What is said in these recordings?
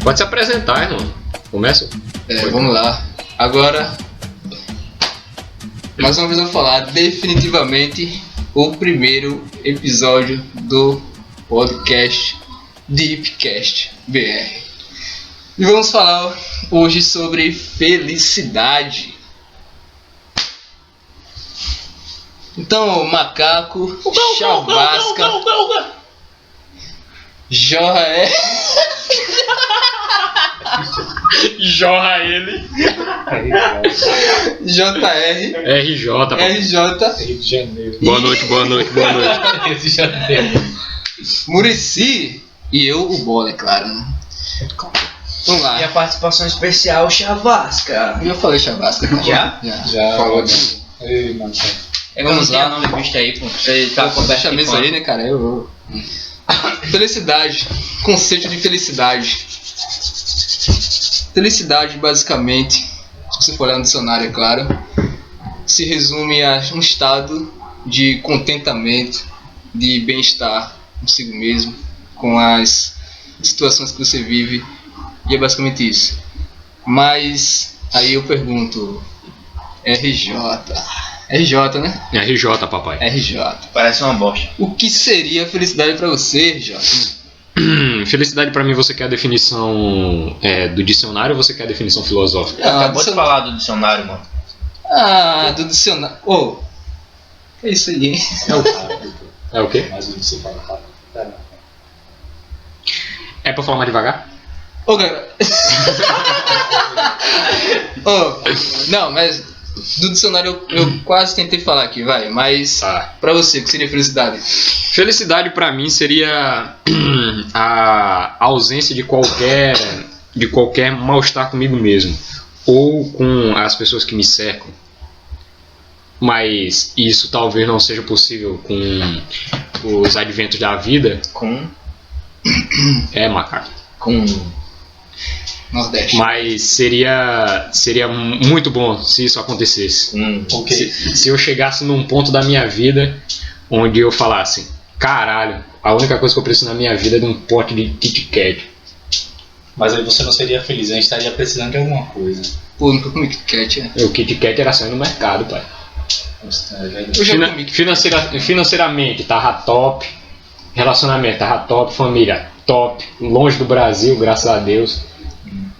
Pode se apresentar, irmão. Começa? Vamos lá. Agora, mais uma vez eu vou falar definitivamente o primeiro episódio do podcast Deepcast BR. E vamos falar hoje sobre felicidade. Então, macaco, chavasca, jorra Jorra ele. JR, RJ, pô. RJ, Rio de Janeiro. Boa noite. Esse já tem. Muricy e eu, o Bola, é claro, né? Vamos lá. E a participação especial, Chavasca. Eu falei chavasca. Já? Já. Falou. Ei, mano. Vamos lá. Não nome visto aí, pô. Você tá com Deixa a mesa aí, né, cara? Felicidade. Conceito de felicidade. Felicidade, basicamente, se você for olhar no dicionário, é claro, se resume a um estado de contentamento, de bem-estar consigo mesmo, com as situações que você vive, e é basicamente isso. Mas aí eu pergunto, RJ, né? RJ, papai. RJ. Parece uma bosta. O que seria felicidade pra você, RJ? Felicidade pra mim, você quer a definição do dicionário ou você quer a definição filosófica? Acabou de falar do dicionário, mano. Do dicionário. É isso aí. É o quê? Mas você fala. É pra falar mais devagar? Cara. Não, mas do dicionário eu quase tentei falar aqui, vai. Mas pra você, o que seria felicidade? Felicidade pra mim seria a ausência de qualquer mal-estar comigo mesmo ou com as pessoas que me cercam. Mas isso talvez não seja possível com os adventos da vida. Macaco. Com Nordeste. Mas seria muito bom se isso acontecesse. Ok. Se eu chegasse num ponto da minha vida onde eu falasse: caralho, a única coisa que eu preciso na minha vida é de um pote de Kit Kat. Mas aí você não seria feliz, a gente estaria precisando de alguma coisa. Pô, nunca comi Kit Kat, né? O Kit Kat era só no mercado, pai. Eu já comi Kit Kat. Financeiramente tava top, relacionamento tava top, família top, longe do Brasil, graças a Deus,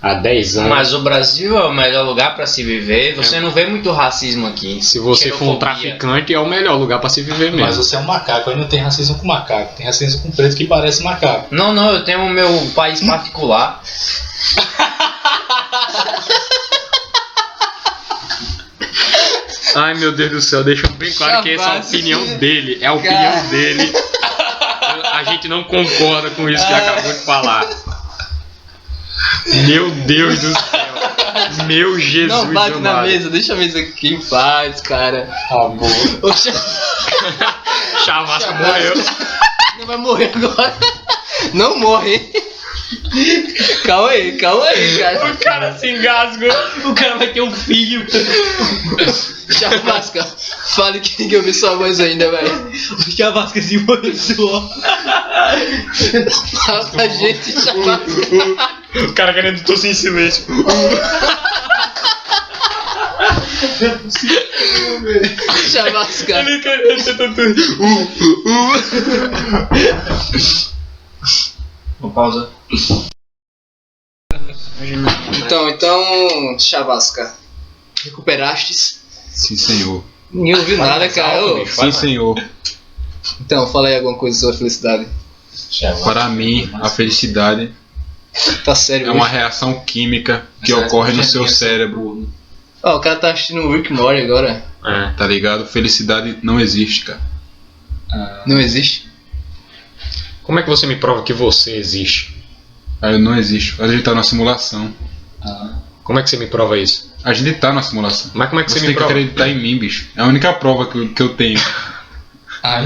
há 10 anos. Mas o Brasil é o melhor lugar pra se viver. Você não vê muito racismo aqui. Se você for um traficante, é o melhor lugar pra se viver mesmo. Mas você é um macaco, aí não tem racismo com macaco, tem racismo com preto que parece macaco. Não, eu tenho o meu país particular. Ai, meu Deus do céu, deixa bem claro que essa é a opinião dele. É a opinião dele. A gente não concorda com isso que ele acabou de falar. Meu Deus do céu. Meu Jesus. Não bate na amado. mesa, deixa a mesa aqui em paz, cara. Amor. Chavasca morreu. Não vai morrer agora. Não morre. Calma aí, cara. O cara se engasgou. O cara vai ter um filho. Chavasca, fale que ninguém ouviu sua voz ainda, velho. O Chavasca se morreu. Fala pra gente, Chavasca. O cara querendo tossir em silêncio. Chavasca. Ele querendo Vou pausa. Então, Chavasca, recuperastes? Sim, senhor. Ninguém ouviu nada, cara. Sim, senhor. Então, fala aí alguma coisa sobre a felicidade. Para mim, a felicidade Tá sério, é uma reação química que ocorre no seu cérebro. o cara tá assistindo o Rick and Morty agora. Tá ligado? Felicidade não existe, cara. Não existe? Como é que você me prova que você existe? Eu não existe. A gente tá numa simulação. Como é que você me prova isso? A gente tá na simulação. Mas como é que você Você me tem que prova? acreditar em mim, bicho. É a única prova que eu tenho.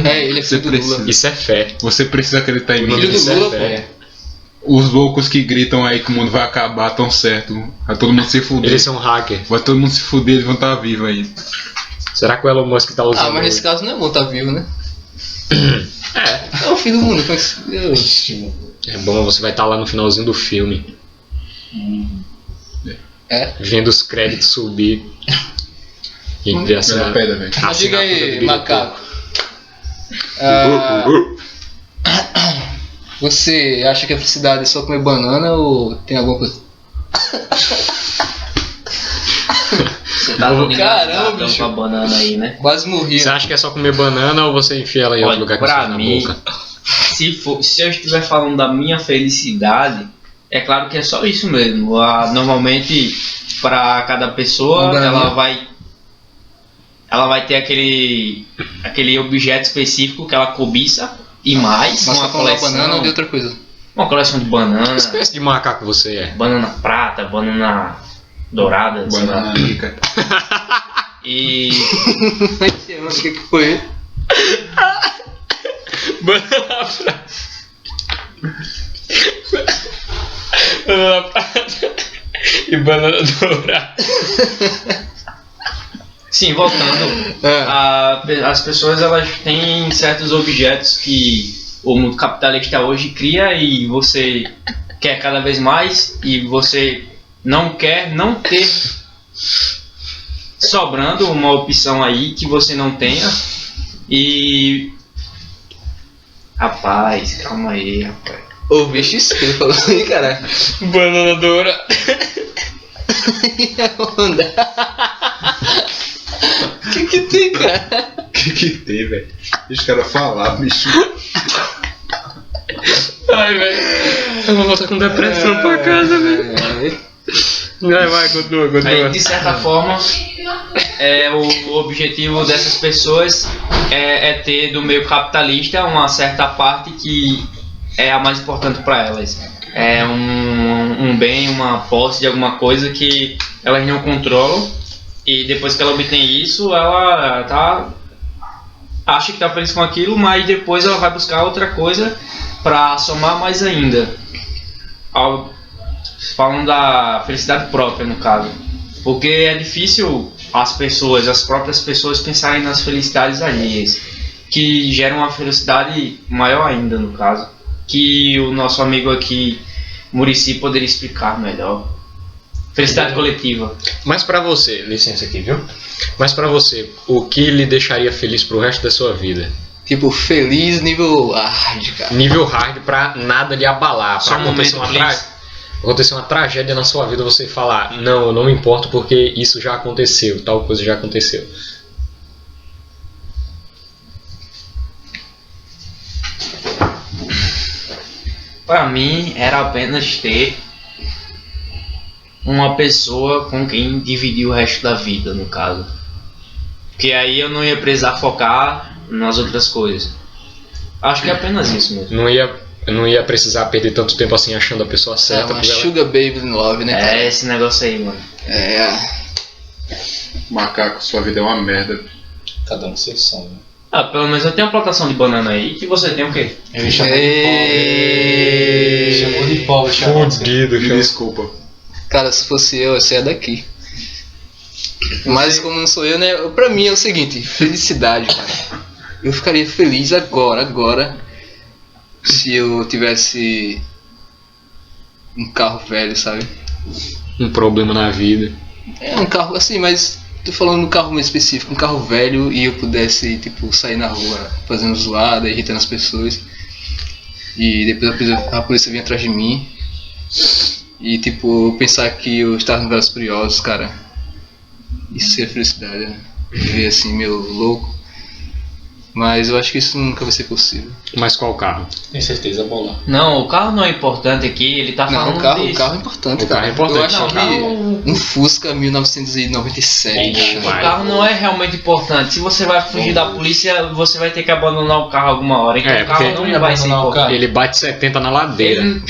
Ele é Você filho do Lula. precisa. Isso é fé. Você precisa acreditar em mim. Filho do Isso é Lula, fé. pô. Os loucos que gritam aí que o mundo vai acabar tão certo. Vai todo mundo se fuder. Eles são hacker. Vai todo mundo se fuder, eles vão estar vivos aí. Será que o Elon Musk tá usando? Mas nesse caso não é bom tá vivo, né? É o fim do mundo. Como é que... bom, você vai estar lá no finalzinho do filme. Vendo os créditos subir. E ver essa. Pela pedra, velho. Mas diga assinatura do aí, diretor. macaco. Você acha que a felicidade é só comer banana ou tem alguma coisa? Você tá todo Caramba, engasgadão bicho. com a banana aí, né? Quase morri. Você acha que é só comer banana ou você enfia ela em outro Olha, lugar que pra você na mim, boca? se eu estiver falando da minha felicidade, é claro que é só isso mesmo. Normalmente, para cada pessoa, ela vai ter aquele objeto específico que ela cobiça e mais Mas uma só falar coleção, banana ou de outra coisa? uma coleção de banana, Que espécie de macaco você é? banana prata, banana dourada, sei lá. Banana rica. E O que foi? Banana prata. Banana prata e banana dourada. sim, voltando, as pessoas elas têm certos objetos que o mundo capitalista hoje cria e você quer cada vez mais e você não quer não ter sobrando uma opção aí que você não tenha e rapaz, calma aí, rapaz. Ô, bicho, isso que ele falou aí, cara. Banana dourada. Que tem, cara? Que tem, velho? Deixa os caras falar, bicho. Ai, velho. Eu vou voltar com depressão pra casa, velho. Vai, continua. Aí, de certa forma, o objetivo dessas pessoas é ter do meio capitalista uma certa parte que é a mais importante para elas. É um bem, uma posse de alguma coisa que elas não controlam e depois que ela obtém isso, ela acha que tá feliz com aquilo, mas depois ela vai buscar outra coisa para somar mais ainda. Falando da felicidade própria, no caso. Porque é difícil as próprias pessoas pensarem nas felicidades alheias, que geram uma felicidade maior ainda, no caso. Que o nosso amigo aqui, Muricy, poderia explicar melhor. Felicidade coletiva. Mas pra você, licença aqui, viu? Mas pra você, o que lhe deixaria feliz pro resto da sua vida? Tipo, feliz nível hard, cara. Nível hard pra nada lhe abalar, Só pra um acontecer momento, acontecer uma tragédia na sua vida, você falar, não, eu não me importo porque isso já aconteceu, tal coisa já aconteceu. Para mim, era apenas ter uma pessoa com quem dividir o resto da vida, no caso. Porque aí eu não ia precisar focar nas outras coisas. Acho que é apenas isso mesmo. Não ia precisar perder tanto tempo assim achando a pessoa certa. Uma porque ela- sugar baby in love, né, cara? É esse negócio aí, mano. Macaco, sua vida é uma merda. Cada um com seu sonho. Pelo menos eu tenho uma plantação de banana aí. Que você tem o quê? Ele chamou de pobre. Chamou de pobre, chamou de Fudido, Me cara. desculpa. Cara, se fosse eu saia daqui. Mas como não sou eu, né? Pra mim é o seguinte, felicidade, cara. Eu ficaria feliz agora, se eu tivesse um carro velho, sabe? Um problema na vida. É um carro assim, mas tô falando de um carro mais específico, um carro velho e eu pudesse, tipo, sair na rua fazendo zoada, irritando as pessoas. E depois a polícia vinha atrás de mim. E tipo, pensar que eu estava no Velozes e Furiosos, cara. Isso seria felicidade, né? Viver assim, meio louco. Mas eu acho que isso nunca vai ser possível. Mas qual carro? Tem certeza, bola. Não, o carro não é importante aqui. Ele tá Não, falando o carro é importante, O cara. carro é importante, Eu acho não, que o carro- um Fusca 1997. O Vai. carro não é realmente importante. Se você vai fugir da polícia, você vai ter que abandonar o carro alguma hora. Então É, o carro porque não ia vai ser abandonar o importante. Ele bate 70 na ladeira.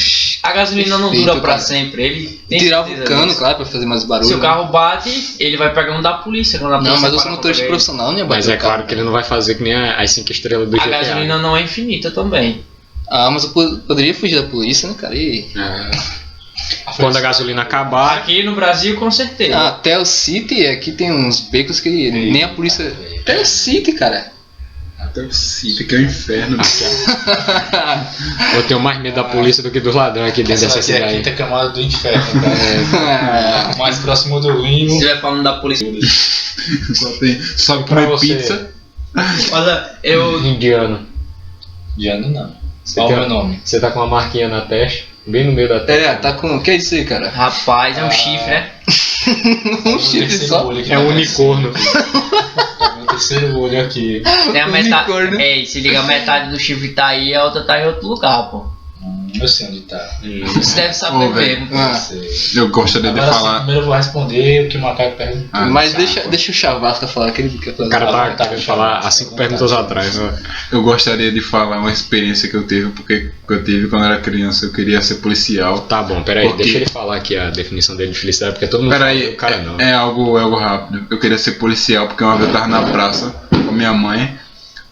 A gasolina não Perfeito, dura pra cara. sempre. Ele tem Tirava o certeza cano, disso. claro, pra fazer mais barulho. Se o carro bate, ele vai pegar um da polícia. Quando a Não, polícia mas eu sou parar pra motorista pegar ele. profissional, não ia bater Mas é o carro, claro que ele não vai fazer que nem as 5 estrelas do A GTA. gasolina não é infinita também. Ah, mas eu poderia fugir da polícia, né, cara? E... Quando a gasolina acabar, Aqui no Brasil, com certeza. Até o City, aqui tem uns becos que nem a polícia... Até o City, cara. Até o Cita, que é o inferno. Eu tenho mais medo da polícia do que dos ladrões aqui dentro Essa dessa aqui é a cidade. quinta camada do inferno, cara. Mais próximo do Se limbo. estiver falando da polícia. Só tem. Sobe Pra comer você. pizza. Olha, eu. Indiano. Diano não. Você Qual o tem- meu nome? Você tá com uma marquinha na testa, bem no meio da testa. Tá com. O que é isso aí, cara? Rapaz, é um chifre, né? Um chifre só? É um unicórnio. É o terceiro olho aqui. Tem a metade. Unicórnio. Ei, se liga, a metade do chifre tá aí e a outra tá em outro lugar, pô. Eu sei onde tá. Você deve saber Ô, velho. mesmo. Ah, Sei. Eu gostaria de Agora sim, falar. primeiro eu vou responder o que o macaco perguntou. Ah, mas tá. deixa o Chavasca falar que ele quer fazer. O cara tá vontade, querendo falar há 5 perguntas atrás. Ó. Eu gostaria de falar uma experiência que eu tive, porque eu tive quando era criança, eu queria ser policial. Tá bom, peraí, Por quê? deixa ele falar aqui a definição dele de felicidade, porque todo mundo fala, Peraí, o cara não. é algo rápido. Eu queria ser policial porque uma vez eu tava na praça com minha mãe.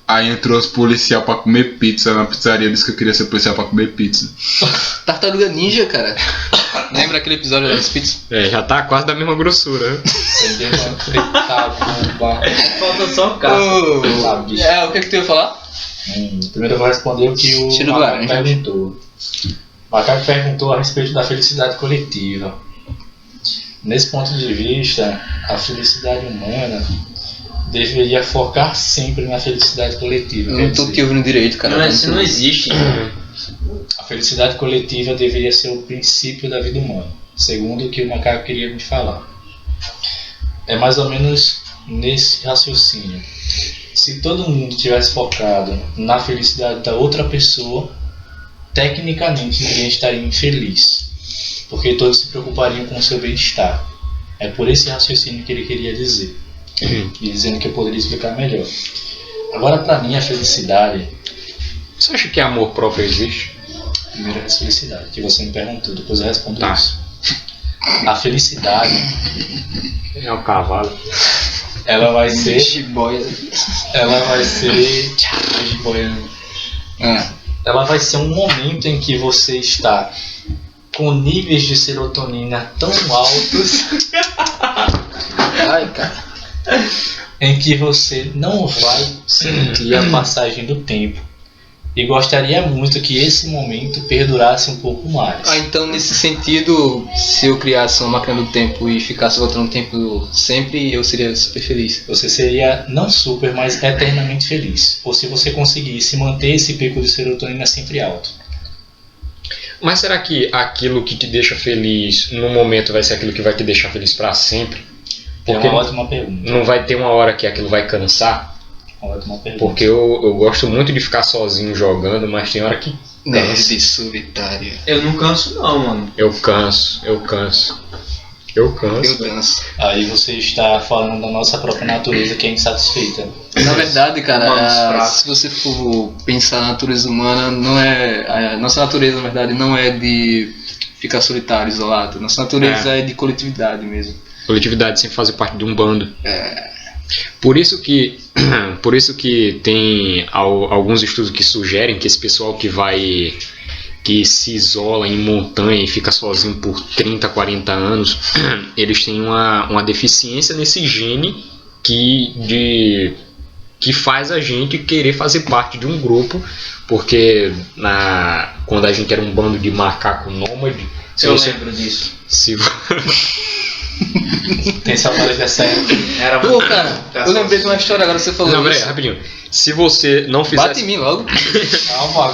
Aí entrou os policial pra comer pizza na pizzaria. Disse que eu queria ser policial pra comer pizza. Tartaruga Ninja, cara. Lembra aquele episódio das pizzas? É, já tá quase da mesma grossura. Né? Entendeu? Fritado no bar. Falta só o caso. Sabe, bicho. O que tu ia falar? Primeiro eu vou responder o que o Tiro do macaco laranja. perguntou. O macaco perguntou a respeito da felicidade coletiva. Nesse ponto de vista, a felicidade humana deveria focar sempre na felicidade coletiva. Eu Quer não tô dizer, te ouvindo direito, cara. Não, isso não existe. a felicidade coletiva deveria ser o princípio da vida humana, segundo o que o macaco queria me falar. É mais ou menos nesse raciocínio. Se todo mundo tivesse focado na felicidade da outra pessoa, tecnicamente ninguém estaria infeliz, porque todos se preocupariam com o seu bem-estar. É por esse raciocínio que ele queria dizer, e dizendo que eu poderia explicar melhor. Agora, para mim, a felicidade, Você acha que amor próprio existe? primeiro é a felicidade, que você me perguntou, depois eu respondo Tá. isso. A felicidade, É o cavalo. ela vai ser, Jiboia. ela vai ser, Ah, ela vai ser um momento em que você está com níveis de serotonina tão altos ai, cara. em que você não vai sentir a passagem do tempo. E gostaria muito que esse momento perdurasse um pouco mais. Então, nesse sentido, se eu criasse uma máquina do tempo e ficasse voltando o tempo sempre, eu seria super feliz. Você seria não super, mas eternamente feliz. Ou se você conseguisse manter esse pico de serotonina sempre alto. Mas será que aquilo que te deixa feliz no momento vai ser aquilo que vai te deixar feliz pra sempre? É Porque uma ótima pergunta. não vai ter uma hora que aquilo vai cansar? Uma ótima pergunta. Porque eu gosto muito de ficar sozinho jogando, mas tem hora que Nerd solitário. Eu não canso não, mano. eu canso. Eu danço. Aí você está falando da nossa própria natureza que é insatisfeita. Na verdade, cara, Vamos pra- se você for pensar na natureza humana, não é. A nossa natureza, na verdade, não é de ficar solitário, isolado. Nossa natureza é de coletividade mesmo. Coletividade sem fazer parte de um bando. É. Por isso que tem alguns estudos que sugerem que esse pessoal que se isola em montanha e fica sozinho por 30, 40 anos, eles têm uma deficiência nesse gene que faz a gente querer fazer parte de um grupo, porque quando a gente era um bando de macaco nômade, Eu lembro disso. se Tem saudade dessa época. Era Pô, cara, eu lembrei de uma história agora que você falou Não, peraí, isso. rapidinho. Se você não Bate fizesse em mim logo.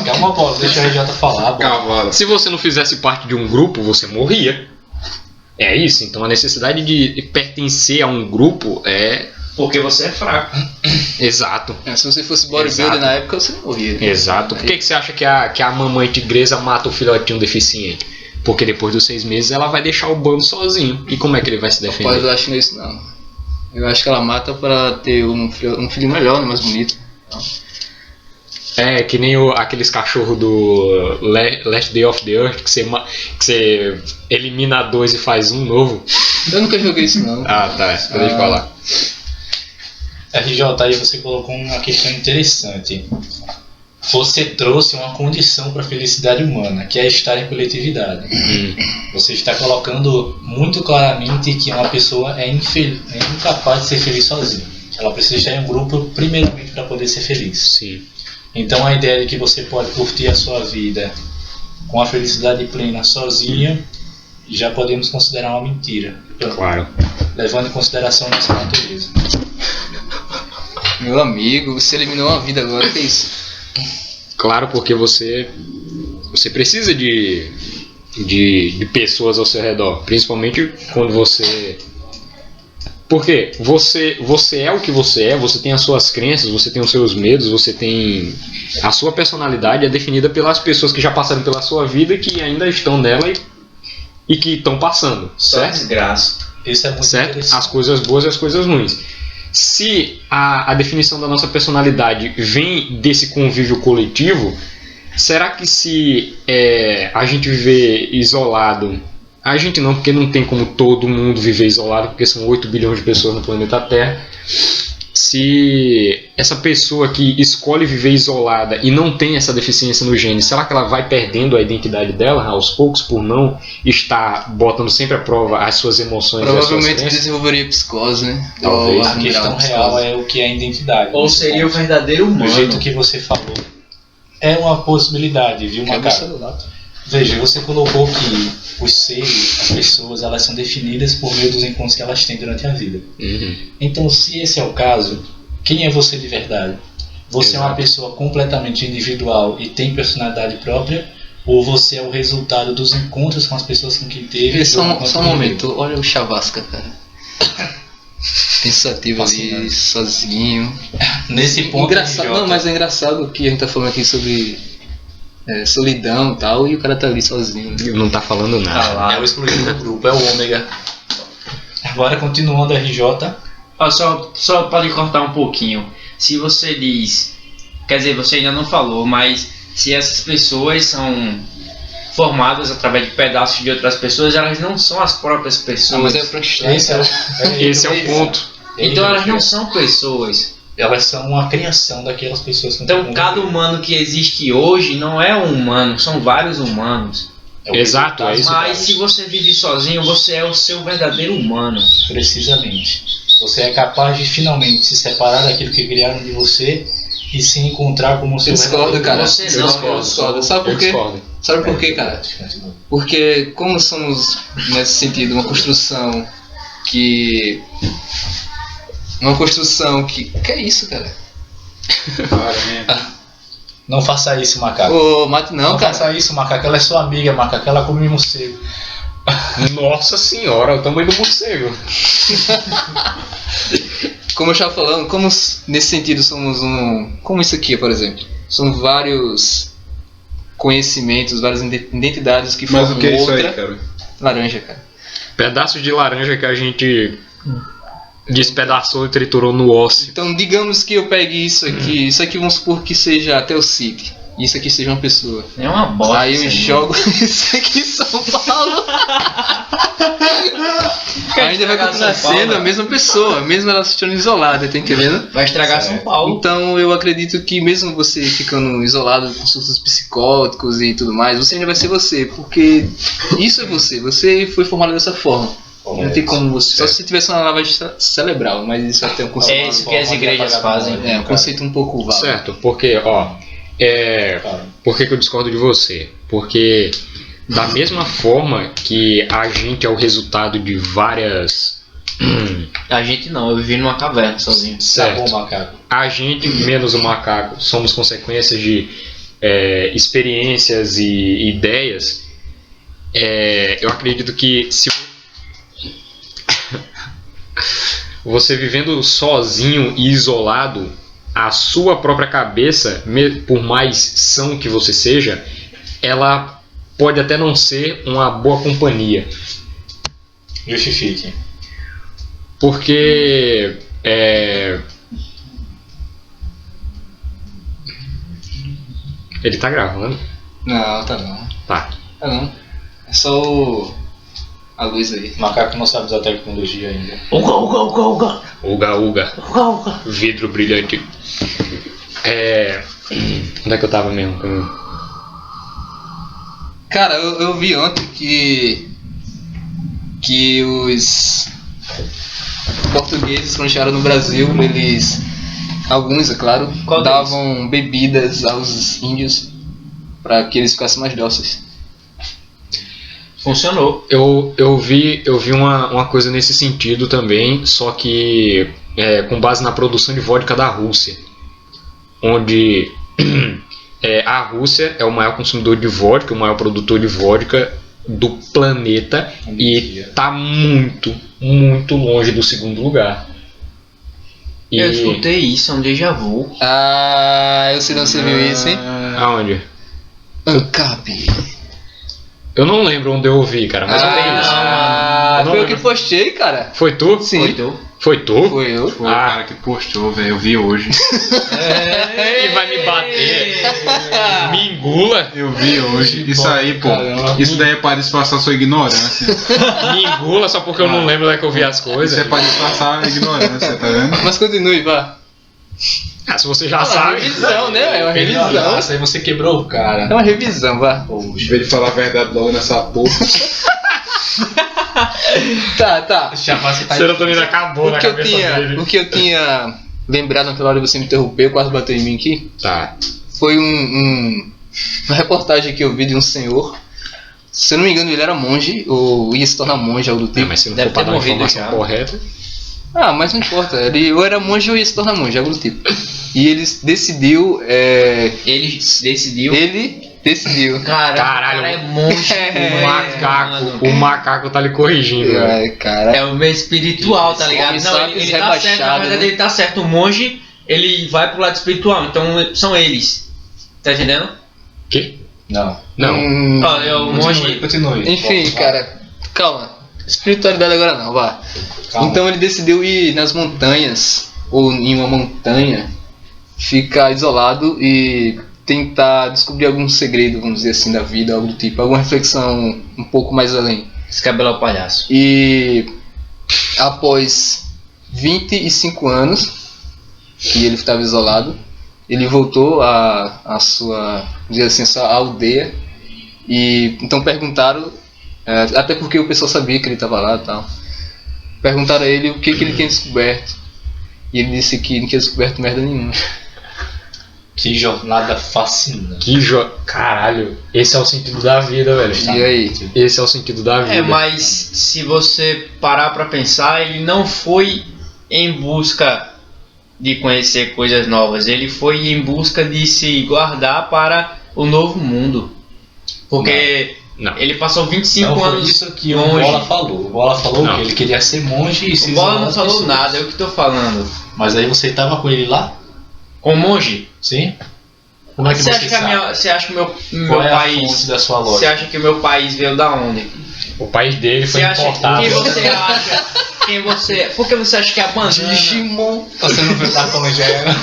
Calma, bola. Deixa o RJ falar, bola. Cavalo. Se você não fizesse parte de um grupo, você morria. É isso. Então a necessidade de pertencer a um grupo é porque você é fraco. exato. Se você fosse bodybuilder Exato. na época, você não morria. Exato. Por que você acha que a mamãe tigresa mata o filhotinho deficiente? Porque depois dos 6 meses ela vai deixar o bando sozinho. E como é que ele vai se Rapaz, defender? eu acho que não é isso não. Eu acho que ela mata pra ter um filho melhor, né, mais bonito. É que nem aqueles cachorros do Last Day of the Earth que você elimina 2 e faz um novo. Eu nunca joguei isso não. Ah, tá. Deixa eu falar. RJ, aí você colocou uma questão interessante. Você trouxe uma condição para a felicidade humana, que é estar em coletividade. Você está colocando muito claramente que uma pessoa é incapaz de ser feliz sozinha. ela precisa estar em um grupo primeiramente para poder ser feliz. Sim. Então a ideia de que você pode curtir a sua vida com a felicidade plena sozinho, já podemos considerar uma mentira, Claro. levando em consideração a nossa natureza. Meu amigo, você eliminou uma vida agora, que é isso? Claro, porque você precisa de pessoas ao seu redor, principalmente quando você... Porque você é o que você é, você tem as suas crenças, você tem os seus medos, você tem... A sua personalidade é definida pelas pessoas que já passaram pela sua vida e que ainda estão nela e que estão passando, Só certo? desgraça. Isso é muito Certo? interessante. As coisas boas e as coisas ruins. Se a definição da nossa personalidade vem desse convívio coletivo, será que se a gente viver isolado... A gente não, porque não tem como todo mundo viver isolado, porque são 8 bilhões de pessoas no planeta Terra. Se essa pessoa que escolhe viver isolada e não tem essa deficiência no gene, será que ela vai perdendo a identidade dela aos poucos por não estar botando sempre à prova as suas emoções e as suas Provavelmente crenças? desenvolveria psicose, né? Talvez. A questão real é o que é a identidade. Ou seria o verdadeiro Do humano. jeito que você falou, é uma possibilidade, viu, Quebra o Macaco? celular. Veja, você colocou que os seres, as pessoas, elas são definidas por meio dos encontros que elas têm durante a vida. Uhum. Então, se esse é o caso, quem é você de verdade? Você é uma Exato. pessoa completamente individual e tem personalidade própria? Ou você é o resultado dos encontros com as pessoas com quem teve? Vê, só um enquanto viveu? momento, olha o Chavasca, cara. Pensativo ali, Fascinante. sozinho. Nesse ponto, Engraçado, idiota, não, mas é engraçado que a gente tá falando aqui sobre solidão e tal, e o cara tá ali sozinho. Não tá falando Tá nada. lá. é o excluído do grupo, é o ômega. Agora, continuando a RJ, Ó, só pode cortar um pouquinho. Se você diz, quer dizer, você ainda não falou, mas se essas pessoas são formadas através de pedaços de outras pessoas, elas não são as próprias pessoas. Não, mas é o Frankenstein. esse é o, Esse é o ponto. Então elas não são pessoas. Elas são uma criação daquelas pessoas com Então quem cada conviveu. humano que existe hoje não é um humano, são vários humanos. É o Exato, é isso. Mas se você vive sozinho, você é o seu verdadeiro humano. Precisamente. Você é capaz de finalmente se separar daquilo que criaram de você e se encontrar como seu Eu discordo, verdadeiro cara. Você Eu não, discordo. Sabe por Eu quê? discordo. Sabe por quê, cara? Continua. Porque como somos, nesse sentido, uma construção que... Que é isso, cara? Não faça isso, macaco. Ô, mate não, cara. faça isso, macaco. Ela é sua amiga, macaco. Ela come morcego. Nossa senhora, o tamanho do morcego. Como eu estava falando, como nesse sentido somos como isso aqui, por exemplo. São vários conhecimentos, várias identidades que Mas formam o que é isso outra. aí, cara? Laranja, cara. Pedaços de laranja que a gente despedaçou e triturou no osso. Então, digamos que eu pegue isso aqui vamos supor que seja até o City. E isso aqui seja uma pessoa. É uma bosta. Aí eu isso jogo isso aqui em São Paulo. Ainda vai continuar São Paulo, sendo a né? mesma pessoa, mesmo ela se sentindo isolada, tá entendendo? Vai estragar São Paulo. Então eu acredito que mesmo você ficando isolado com surtos psicóticos e tudo mais, você ainda vai ser você, porque isso é você foi formado dessa forma. Não tem como você. Só se você tivesse uma lavagem cerebral, mas isso até é um conceito. É isso que as igrejas fazem. É um conceito um pouco vago. Certo, porque, ó, por que eu discordo de você? Porque da mesma forma que a gente é o resultado de várias... A gente não, eu vivi numa caverna sozinho. Tá Certo. bom, macaco. A gente, menos o macaco, somos consequências de experiências e ideias. Eu acredito que se você vivendo sozinho e isolado, a sua própria cabeça, por mais são que você seja, ela pode até não ser uma boa companhia. Justifique. Porque ele tá gravando? Não, tá não. Tá. Tá não. É só a luz aí. O macaco não sabe usar tecnologia ainda. Uga, uga, uga, uga. Uga, uga. Uga, uga. Vidro brilhante. Onde é que eu tava mesmo? Cara, eu vi ontem que os portugueses, quando chegaram no Brasil, eles, alguns, é claro, Qual davam bebidas aos índios para que eles ficassem mais dóceis. Funcionou. Eu vi uma coisa nesse sentido também, só que com base na produção de vodka da Rússia, onde a Rússia é o maior consumidor de vodka, o maior produtor de vodka do planeta e tá muito, muito longe do segundo lugar. Eu escutei isso, é um déjà vu. Ah, eu sei onde você viu isso, hein? Aonde? ANCAP. Eu não lembro onde eu ouvi, cara, mas eu tenho isso. Eu não Foi eu lembro. que postei, cara. Foi tu? Sim. Foi tu? Foi tu? Foi eu. Foi o cara que postou, velho. Eu vi hoje. E vai me bater. Me engula. Eu vi hoje. Isso aí, pô. Caramba. Isso daí é pra disfarçar sua ignorância. Me engula só porque eu não lembro onde é que eu vi as Isso coisas. é pra disfarçar a ignorância, tá vendo? Mas continue, vá. Ah, se você já É uma sabe. revisão, né? É uma revisão. Nossa, aí você quebrou o cara. É uma revisão, vá. Em vez de falar a verdade logo nessa porra. Tá. Já você tá Serotonina acabou na cabeça dele. O que eu tinha lembrado naquela hora que você me interrompeu, quase bateu em mim aqui, Tá. foi uma reportagem que eu vi de um senhor. Se eu não me engano, ele era monge, ou ia se tornar monge, algo do tipo. Mas se não Deve for pra ter dar uma morrido informação já. correta. Ah, mas não importa. Ele ou era monge ou ia se tornar monge, algo do tipo. E ele decidiu. Ele decidiu. Ele decidiu. Caralho, Caralho, o cara é monstro. O macaco, o macaco tá lhe corrigindo, velho. Ai, cara. É o meio espiritual, tá ligado? Homem Não, sábio ele tá certo, na rebaixado, verdade né? ele tá certo. O monge, ele vai pro lado espiritual, então são eles. Tá entendendo? Que? Não. Não. Olha, o monge. Continue. Enfim, Vai. cara, calma. Espiritualidade agora não, vá. Calma. Então ele decidiu ir nas montanhas, ou em uma montanha, ficar isolado e tentar descobrir algum segredo, vamos dizer assim, da vida, algo do tipo, alguma reflexão um pouco mais além. Descabelar o palhaço. E após 25 anos que ele estava isolado, ele voltou à sua, vamos dizer assim, sua aldeia. E então perguntaram, até porque o pessoal sabia que ele estava lá e tal, perguntaram a ele o que ele tinha descoberto. E ele disse que não tinha descoberto merda nenhuma. Que jornada fascinante. Caralho, esse é o sentido da vida, velho. E aí? Esse é o sentido da vida. Mas se você parar pra pensar, ele não foi em busca de conhecer coisas novas, ele foi em busca de se guardar para o novo mundo. Porque Não. ele passou 25 Não foi anos isso que o longe. Bola falou. O Bola falou Não. que ele queria ser monge e se O Bola isolar não das falou pessoas. nada, é o que tô falando. Mas aí você tava com ele lá? Com monge? Sim? Como é que Você você, acha que sabe? você acha que meu Qual é a país. fonte da sua Você lógica? acha que o meu país veio da onde? O país dele foi Você acha importado. quem você acha? Quem você. Por que você acha que a banana. Digimon. Você não viu como já era?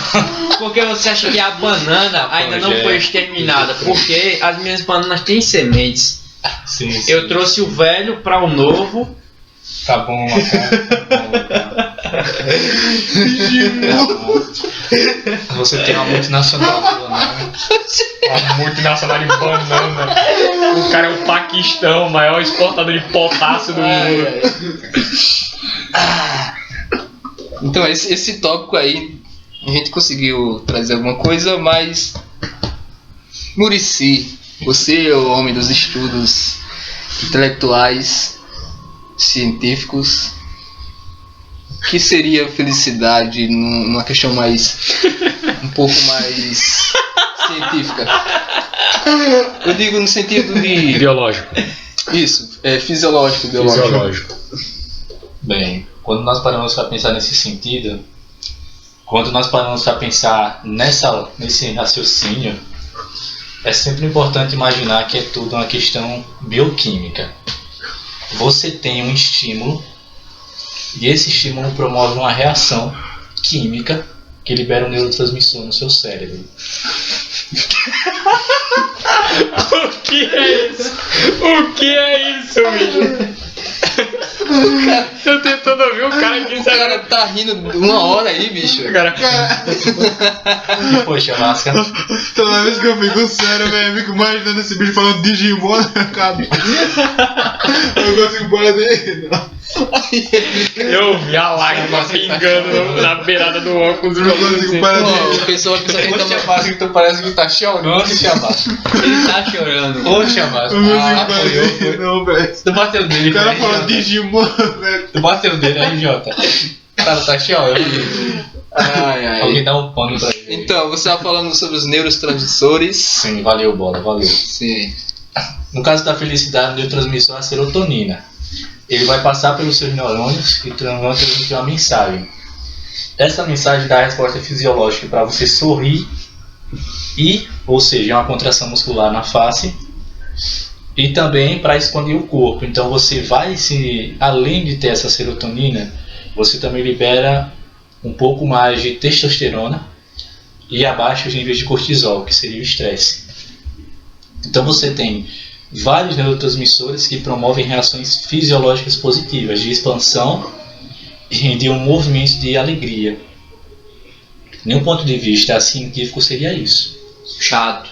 Por que você acha que a banana ainda não foi exterminada? Porque as minhas bananas têm sementes. Sim, sim. Eu trouxe o velho para o novo. Tá bom, cara. Tá bom, cara. Você tem uma multinacional de banana. A multinacional de banana. O cara é o Paquistão, o maior exportador de potássio do mundo. Então esse tópico aí a gente conseguiu trazer alguma coisa, mas Muricy, você é o homem dos estudos intelectuais, científicos, o que seria felicidade numa questão mais um pouco mais científica? Eu digo no sentido de Biológico. isso, fisiológico, biológico. Fisiológico. Bem, quando nós paramos para pensar nesse sentido, quando nós paramos para pensar nesse raciocínio, é sempre importante imaginar que é tudo uma questão bioquímica. Você tem um estímulo e esse estímulo promove uma reação química que libera um neurotransmissor no seu cérebro. O que é isso? O que é isso, bicho? Eu tentando ouvir o cara que O cara tá rindo uma hora aí, bicho. Cara, Poxa, Lasca, Toda vez que eu fico sério, velho, eu fico imaginando esse bicho falando Digimon na cabeça. Eu não consigo parar dele, não. Eu vi a lágrima pingando na beirada do óculos. Eu não consigo parar Pô, de... o pessoal vai pensar que ele tá Ô, Tiamat, tu parece que tá chorando, Tiamat. Ele tá chorando. Ô, Tiamat. Eu não consigo parar Foi. de... Não, velho. Tu bateu nele, O cara né, fala Jota? Digimon, velho. Tu bateu nele aí, Jota. O cara tá chorando. Ai, Alguém ai. dá um pano pra ele. Então, você estava falando sobre os neurotransmissores. Sim, valeu, bola, valeu. Sim. No caso da felicidade, o neurotransmissor é a serotonina. Ele vai passar pelos seus neurônios e vão transmitir uma mensagem. Essa mensagem dá a resposta fisiológica para você sorrir ou seja, uma contração muscular na face e também para expandir o corpo. Então você vai além de ter essa serotonina, você também libera um pouco mais de testosterona e abaixa os níveis de cortisol, que seria o estresse. Então você tem vários neurotransmissores que promovem reações fisiológicas positivas de expansão e de um movimento de alegria. De um ponto de vista científico seria isso. Chato.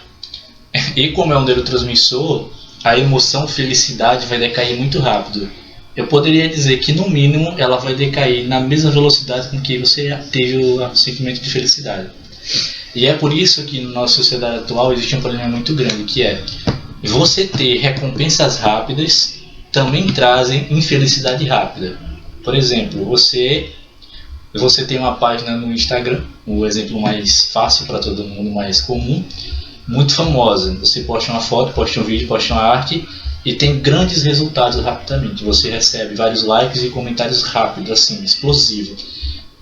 E como é um neurotransmissor, a emoção felicidade vai decair muito rápido. Eu poderia dizer que no mínimo ela vai decair na mesma velocidade com que você teve o sentimento de felicidade. E é por isso que na nossa sociedade atual existe um problema muito grande, que é você ter recompensas rápidas também trazem infelicidade rápida. Por exemplo, você tem uma página no Instagram, o exemplo mais fácil para todo mundo, mais comum, muito famosa. Você posta uma foto, posta um vídeo, posta uma arte e tem grandes resultados rapidamente. Você recebe vários likes e comentários rápidos, assim, explosivo.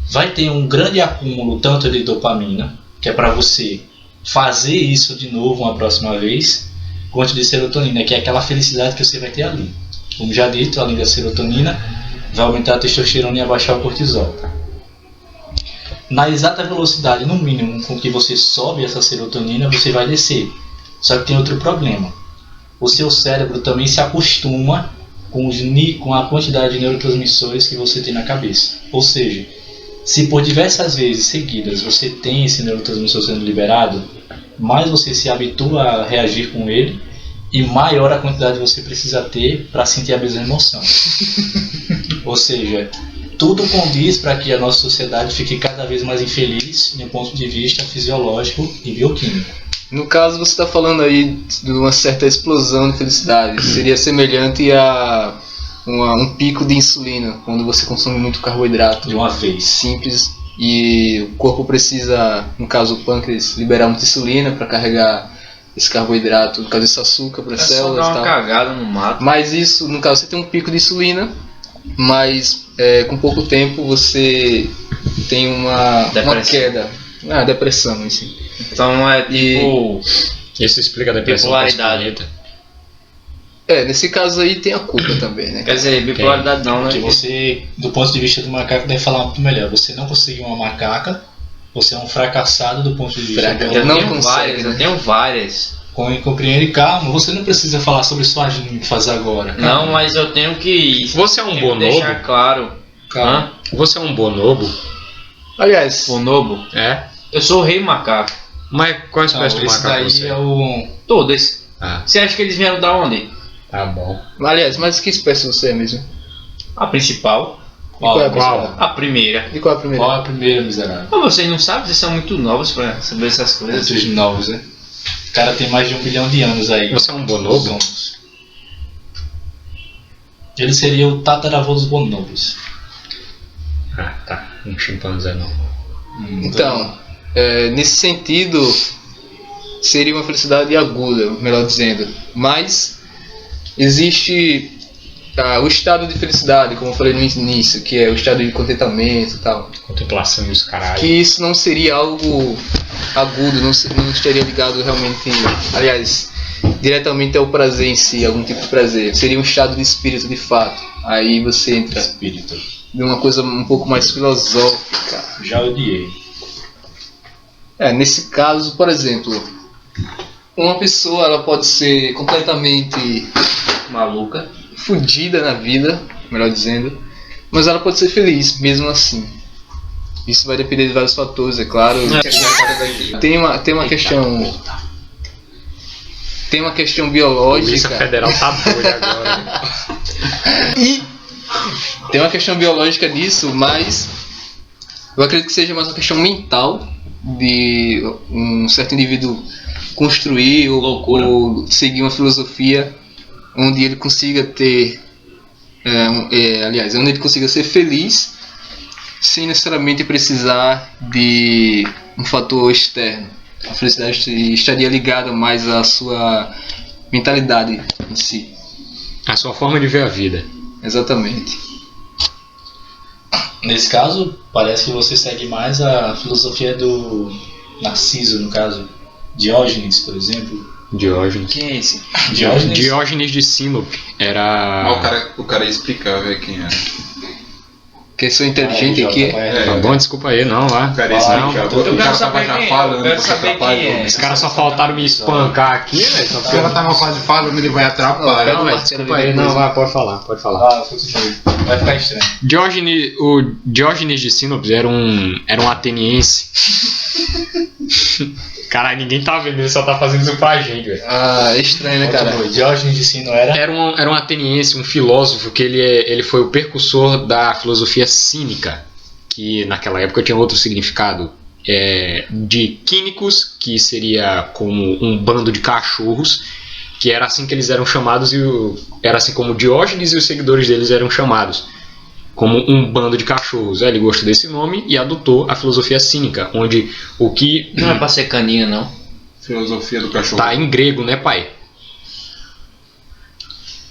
Vai ter um grande acúmulo tanto de dopamina, que é para você fazer isso de novo uma próxima vez, quanto de serotonina, que é aquela felicidade que você vai ter ali. Como já dito, além da serotonina, vai aumentar a testosterona e abaixar o cortisol. Na exata velocidade, no mínimo, com que você sobe essa serotonina, você vai descer. Só que tem outro problema. O seu cérebro também se acostuma com a quantidade de neurotransmissores que você tem na cabeça. Ou seja, se por diversas vezes seguidas você tem esse neurotransmissor sendo liberado, mais você se habitua a reagir com ele e maior a quantidade que você precisa ter para sentir a mesma emoção. Ou seja, tudo condiz para que a nossa sociedade fique cada vez mais infeliz do ponto de vista fisiológico e bioquímico. No caso, você está falando aí de uma certa explosão de felicidade. Seria semelhante a um pico de insulina, quando você consome muito carboidrato. De uma vez. Simples. E o corpo precisa, no caso o pâncreas, liberar muita insulina para carregar esse carboidrato, no caso esse açúcar para as células É só e dar uma tal. cagada no mato. Mas isso, no caso, você tem um pico de insulina, mas com pouco tempo você tem uma queda. Depressão, assim. Então é tipo... Isso explica a depressão Bipolaridade. pós-planeta. Nesse caso aí tem a culpa também, né? Quer dizer, bipolaridade não, né? Porque você, do ponto de vista do macaco, deve falar muito melhor. Você não conseguiu uma macaca, você é um fracassado do ponto de vista Fracassado. Eu Não tenho consegue, várias, né? eu tenho várias. Compreende, calma, você não precisa falar sobre suas ninfas agora. Não, mas eu tenho que... Você é um tenho que bonobo? deixar claro. Calma. Você é um bonobo? Aliás, Bonobo? É? Eu sou o rei macaco. Mas qual espécie de Esse macaco daí você é o... Todas. Ah, Você acha que eles vieram da onde? tá bom. mas que espécie você é mesmo? A principal. Qual é a Qual? principal? A primeira. E qual é a primeira? Qual é a primeira, miserável? Mas vocês não sabem, vocês são muito novos pra saber essas coisas. Esses novos, né? O cara tem mais de 1 milhão de anos aí. Você é um Os bonobo? homos. Ele seria o tataravô dos bonobos. Ah, tá. Um chimpanzé não. Então, nesse sentido, seria uma felicidade aguda, melhor dizendo. Mas existe o estado de felicidade, como eu falei no início, que é o estado de contentamento e tal. Contemplação e os caralho. Que isso não seria algo agudo, não estaria ligado realmente, aliás, diretamente ao prazer em si, algum tipo de prazer. Seria um estado de espírito de fato. Aí você entra Espírito. de uma coisa um pouco mais filosófica. Já odiei. Nesse caso, por exemplo, uma pessoa ela pode ser completamente Maluca. fodida na vida, melhor dizendo, mas ela pode ser feliz mesmo assim. Isso vai depender de vários fatores, é claro. Tem uma questão. Tem uma questão A Polícia biológica. Federal tá doida agora. E Tem uma questão biológica disso, mas eu acredito que seja mais uma questão mental de um certo indivíduo construir ou seguir uma filosofia onde ele consiga ter, onde ele consiga ser feliz sem necessariamente precisar de um fator externo. A felicidade estaria ligada mais à sua mentalidade em si. A sua forma de ver a vida. Exatamente. Nesse caso, parece que você segue mais a filosofia do Narciso, no caso. Diógenes, por exemplo. Diógenes. Quem é esse? Diógenes de Sinope era. Mas o cara ia explicar, velho, quem era. Que sou inteligente aqui. Tá bom, desculpa aí, não, lá. O cara ia Não, explicar. eu O quero cara saber tava já quem é, falando, eu quero você saber atrapalhou. quem é. Os caras só faltaram me espancar aqui, velho. O cara tava quase falando, ele vai atrapalhar. Não, velho, desculpa aí, não, vai, pode falar. Continue. Vai ficar estranho. O Diógenes de Sinope era um ateniense. Caralho, ninguém tá vendo, ele só tá fazendo isso pra gente, velho. É estranho, né, cara? Diógenes de Sino era? Era um ateniense, um filósofo, que ele foi o precursor da filosofia cínica, que naquela época tinha outro significado. De quínicos, que seria como um bando de cachorros, que era assim que eles eram chamados, era assim como Diógenes e os seguidores deles eram chamados, como um bando de cachorros. Ele gostou desse nome e adotou a filosofia cínica, onde o que Não é pra ser canina, não. Filosofia do cachorro. tá em grego, né, pai?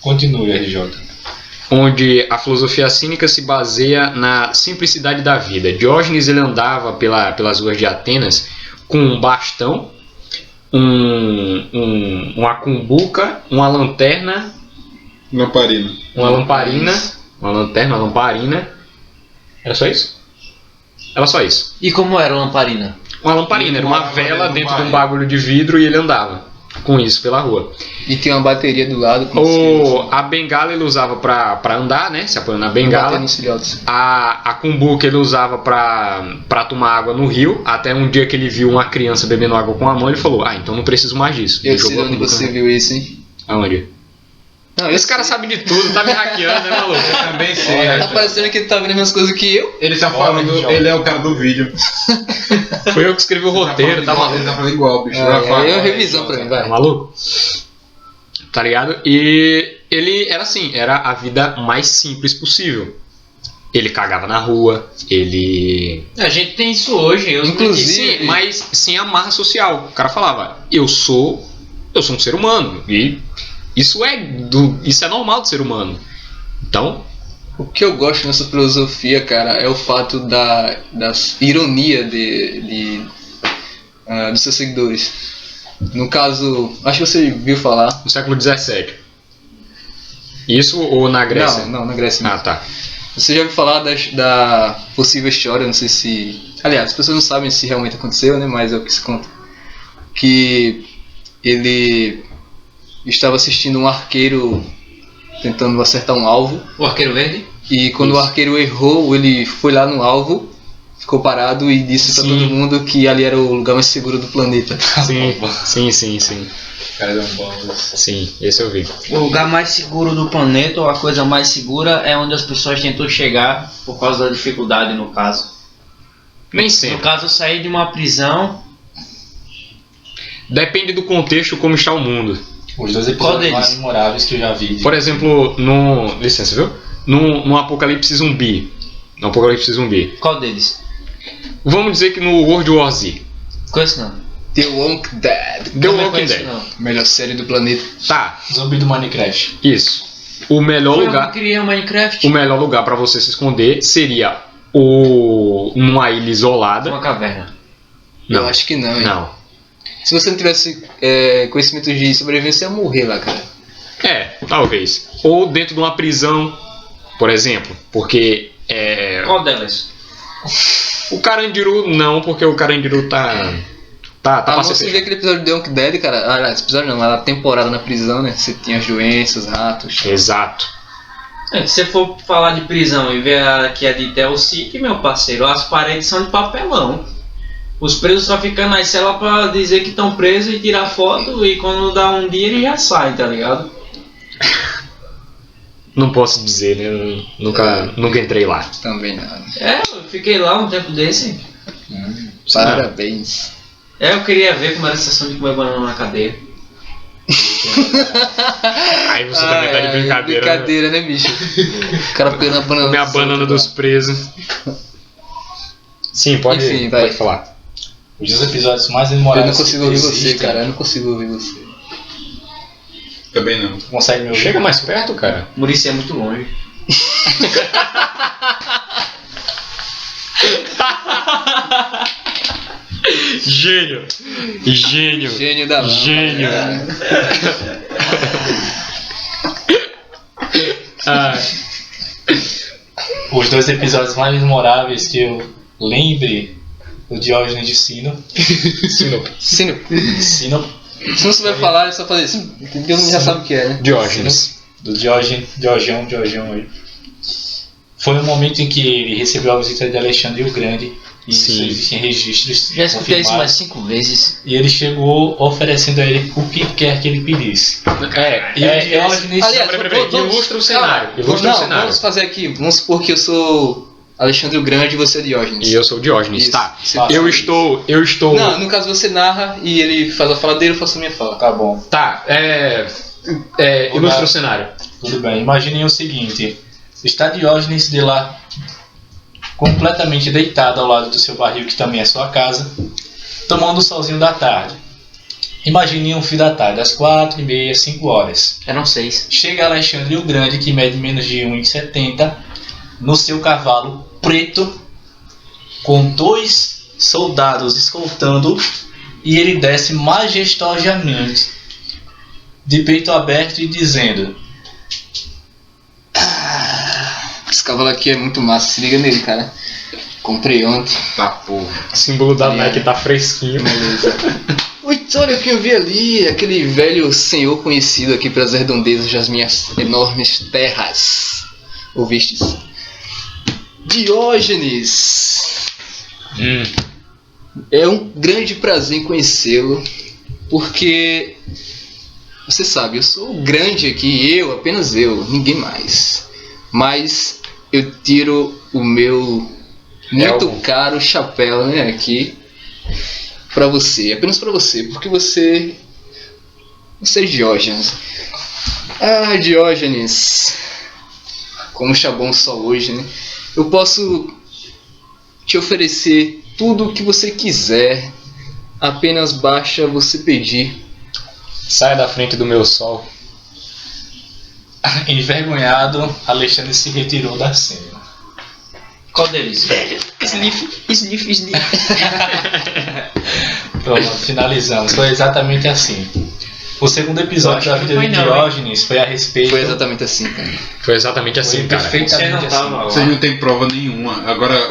Continue, RJ. Onde a filosofia cínica se baseia na simplicidade da vida. Diógenes ele andava pelas ruas de Atenas com um bastão, uma cumbuca, uma lanterna, Lamparina. uma lamparina, uma lanterna, uma lamparina. Era só isso? Era só isso. E como era a lamparina? Uma lamparina, era uma vela dentro de um bagulho de vidro e ele andava com isso pela rua. E tinha uma bateria do lado. com A bengala ele usava pra andar, né? Se apoiando na bater bengala. nos filhotes. A cumbuca ele usava pra tomar água no rio. Até um dia que ele viu uma criança bebendo água com a mão, ele falou: então não preciso mais disso. Eu Ele sei jogou a onde cumbuca você no- viu isso, hein? Aonde? Não, Esse cara sabe de tudo, tá me hackeando, né, maluco? Eu também sei. Tá parecendo que ele tá vendo as mesmas coisas que eu. Ele tá falando, ele é o cara do vídeo. Foi eu que escrevi o roteiro, tá maluco? Ele tá falando igual, bicho. Aí é revisão pra mim, Tá vai. maluco? Tá ligado? E ele era assim, era a vida mais simples possível. Ele cagava na rua, ele... A gente tem isso hoje. Inclusive- Sim, mas sem amarra social. O cara falava, eu sou um ser humano. E isso é normal do ser humano. Então, O que eu gosto nessa filosofia, cara, é o fato da ironia dos seus seguidores. No caso, acho que você viu falar. no século XVII. Isso ou na Grécia? Não, na Grécia não. Ah, tá. Você já ouviu falar da possível história, não sei se... Aliás, as pessoas não sabem se realmente aconteceu, né? Mas é o que se conta. Que ele estava assistindo um arqueiro tentando acertar um alvo. O Arqueiro Verde? E quando o arqueiro errou, ele foi lá no alvo, ficou parado e disse pra Sim. todo mundo que ali era o lugar mais seguro do planeta. Sim. Cara, deu um bom. Sim, esse eu vi. O lugar mais seguro do planeta, ou a coisa mais segura, é onde as pessoas tentam chegar por causa da dificuldade, no caso. Nem No sempre. caso, sair de uma prisão. Depende do contexto como está o mundo. Os dois Qual episódios deles? mais memoráveis que eu já vi. Por exemplo, licença, viu? No Apocalipse Zumbi. No Apocalipse Zumbi. Qual deles? Vamos dizer que no World War Z. Conheço não. The Walking Dead, The Também Walking conheço Dead. não. melhor série do planeta. Tá, Zumbi do Minecraft. isso. O melhor Foi eu lugar, que criei o Minecraft. o melhor lugar para você se esconder seria numa ilha isolada. Uma caverna. Eu acho que não, hein? Não. Se você não tivesse conhecimento de sobrevivência, você ia morrer lá, cara. Talvez. Ou dentro de uma prisão, por exemplo, porque Qual delas? o Carandiru não, porque o Carandiru tá Ah, pra você ser vê aquele episódio de The Walking Dead, cara. Aliás, episódio não, a temporada na prisão, né? Você tinha as doenças, ratos. Exato. Se você for falar de prisão e ver aqui a de Tel City, meu parceiro, as paredes são de papelão. Os presos só ficam nas celas pra dizer que estão presos e tirar foto, e quando dá um dia eles já saem, tá ligado? Não posso dizer, né? Eu nunca entrei lá. Também não. Eu fiquei lá um tempo desse. Parabéns. Eu queria ver como era a sensação de comer banana na cadeia. Aí você também tá de brincadeira. Brincadeira, né, bicho? O cara pegando a banana. Comer a banana dos presos. Sim, Enfim, vai. pode falar. Um dos episódios mais Eu memoráveis. não consigo ouvir que você, existem. cara. Eu não consigo ouvir você. Também não. Tu consegue me ouvir? Chega mais perto, cara. Muricy é muito longe. Gênio. Gênio da lâmpada. Gênio. cara. Os 2 episódios mais memoráveis que eu lembre, o Diógenes de Sino. Sino. Sino Se não souber falar, é só fazer isso. Porque já sabe o que é, né? Diógenes. do Diogão aí. Foi um momento em que ele recebeu a visita de Alexandre o Grande. E Sim. isso existem registros. Já escutei isso confirmados. mais 5 vezes. E ele chegou oferecendo a ele o que quer que ele pedisse. E o Diógenes. Aliás, Peraí, vamos- ilustra o cenário. Calma. Ilustra o Não, cenário. vamos fazer aqui. Vamos supor que eu sou Alexandre o Grande e você é Diógenes. E eu sou o Diógenes, Isso. tá? Você- Eu estou. Não, no caso você narra e ele faz a fala dele, eu faço a minha fala. Tá bom, Tá, ilustra o cenário. tudo bem. Imaginem o seguinte: está Diógenes de lá, completamente deitado ao lado do seu barril, que também é sua casa, tomando o solzinho da tarde. Imaginem um fim da tarde, às 4h30, 5 horas. Eram 6. Chega Alexandre o Grande, que mede menos de 1,70, no seu cavalo preto, com 2 soldados escoltando, e ele desce majestosamente, de peito aberto e dizendo: Esse cavalo aqui é muito massa, se liga nele, cara. Comprei ontem. Tá porra. O símbolo da Aliás. Nike tá fresquinho. Beleza. Ui, olha o que eu vi ali, aquele velho senhor conhecido aqui pelas redondezas das minhas enormes terras. Ouvistes? Diógenes! É um grande prazer em conhecê-lo, porque você sabe, eu sou grande aqui, apenas eu, ninguém mais. Mas eu tiro o meu muito caro chapéu, né, aqui pra você, apenas pra você, porque você é Diógenes. Ah, Diógenes, como está bom o sol hoje, né? Eu posso te oferecer tudo o que você quiser, apenas basta você pedir. Sai da frente do meu sol. Envergonhado, Alexandre se retirou da cena. Qual deles? Sniff. Pronto, finalizamos. Foi exatamente assim. O segundo episódio da vida de Diógenes foi a respeito. Foi exatamente assim, cara. Foi exatamente assim, cara. Perfeitamente assim. Vocês não tem prova nenhuma.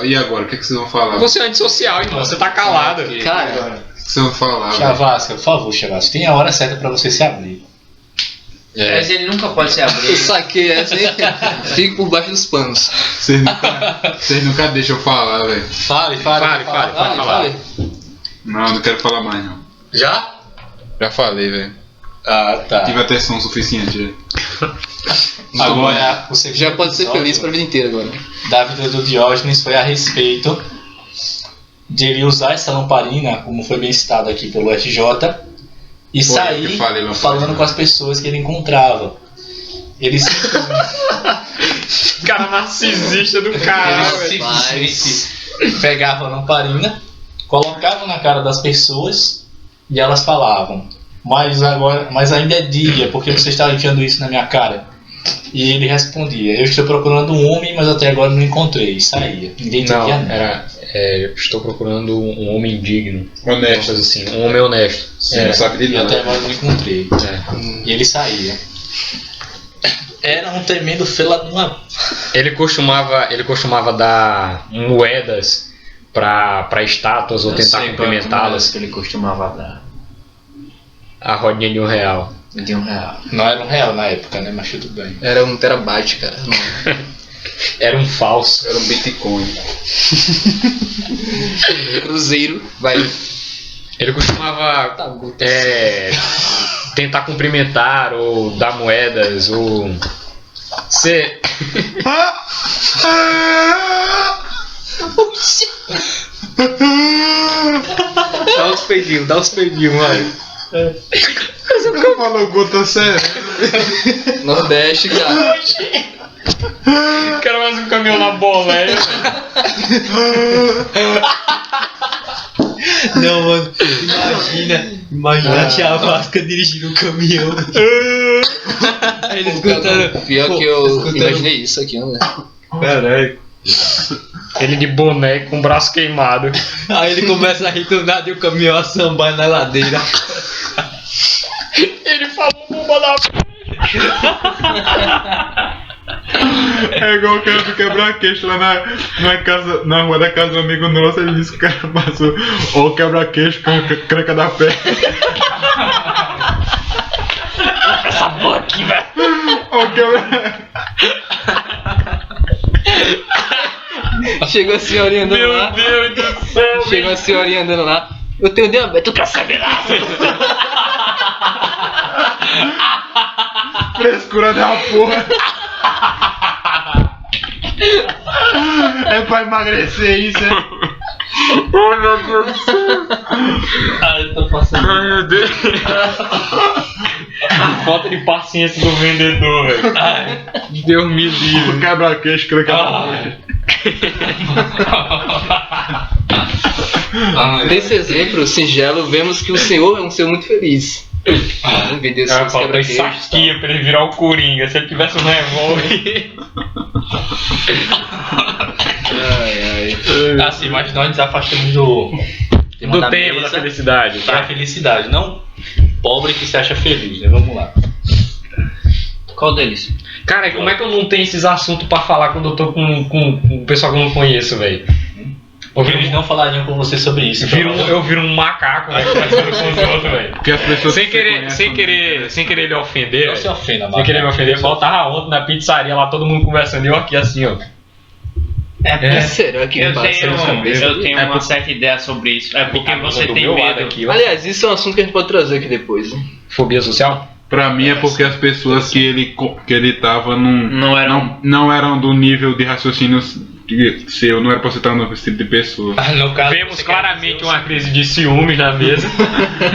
E agora? O que vocês vão falar? Você é antissocial, irmão. Você tá calado. Cara, O que vocês vão falar? velho? Chavasca, por favor, Chavasca, tem a hora certa pra você se abrir. Mas ele nunca pode ser eu abrido. saquei essa aí, fico por baixo dos panos. Vocês nunca deixam eu falar, velho. Fale. Fale. Fale. Não quero falar mais, não. Já? Já falei, velho. Ah, tá. Tive atenção suficiente, velho. Agora, o segundo Já pode ser episódio feliz pra vida inteira agora. da vida do Diógenes foi a respeito de ele usar essa lamparina, como foi bem citado aqui pelo FJ, e Foi eu sair que falei lamparina. falando com as pessoas que ele encontrava. Ele Cara narcisista do cara, Ele velho. simplesmente pegava a lamparina, colocava na cara das pessoas e elas falavam: mas ainda é dia, porque você está enfiando isso na minha cara? E ele respondia: eu estou procurando um homem, mas até agora não encontrei. E saía. Ninguém Não, entendia nada. era. Estou procurando um homem digno. Honesto. Uma coisa assim, um homem honesto. Sim, não sabe de E até nada. agora não encontrei. É. E ele saía. Era um tremendo fela de uma. Ele costumava dar moedas pra estátuas ou tentar cumprimentá-las. Que ele costumava dar. A rodinha de R$1. De R$1. Não era um real na época, né? Mas tudo bem. Era 1 terabyte, cara. Não. Era um falso. Era um Bitcoin. Cruzeiro, vai. Ele costumava tentar cumprimentar ou dar moedas ou Você. Dá uns peidinhos, vai. Você nunca falou gota sério? Nordeste, cara. Quero mais um caminhão na bola, velho. Não, mano. Imagina a tia Vasca dirigindo um caminhão. Eles escutaram. Pior que eu imaginei isso aqui, né? Caralho. Ele de boné com o braço queimado. Aí ele começa a rir do nada e o caminhão a sambar na ladeira. Ele falou bomba da É igual o cara do quebra-queixo lá na rua da casa do amigo nosso. Ele disse que o cara passou ou o quebra-queixo com a cranca da perna. essa porra aqui, velho. Ou o quebra... Chegou a senhorinha andando lá. Meu Deus do céu. Chegou a senhorinha andando lá. Eu tenho diabetes, tu quer saber lá? Frescura da porra. É pra emagrecer isso, é? Oh, meu Deus do céu. Ai, eu tô passando. Ai, meu Deus. Falta de paciência do vendedor, velho. Deus me O livre. quebra-queixo, cranca da perna. Nesse exemplo singelo, vemos que o senhor é um senhor muito feliz. Vendeu seus Falta quebra-queixos. saquinha pra ele virar o Coringa. Se ele tivesse um revólver. Assim, mas nós nos afastamos do tema Do da tempo da mesa felicidade. para a felicidade, não pobre que se acha feliz, né? Vamos lá. Qual deles? Cara, como é que eu não tenho esses assuntos pra falar quando eu tô com o pessoal que eu não conheço, velho? Porque eles não falariam com você sobre isso. Eu viro um macaco, velho, conversando com os outros, velho. Porque as pessoas Sem que você querer, conhece sem querer lhe ofender, Não se velho. ofenda, Sem querer me Marcos. ofender. Faltava ontem na pizzaria lá, todo mundo conversando e eu aqui assim, ó. Será que Eu passa tenho, na cabeça? eu tenho É uma por- certa ideia sobre isso. É porque você Do tem meu lado medo. aqui, ó. Aliás, isso é um assunto que a gente pode trazer aqui depois, né? Fobia social? Pra mim é porque as pessoas que ele tava Não eram. não eram do nível de raciocínio seu, não era pra você estar nesse tipo de pessoa. No caso, Vemos você claramente quer uma crise de ciúmes na mesa.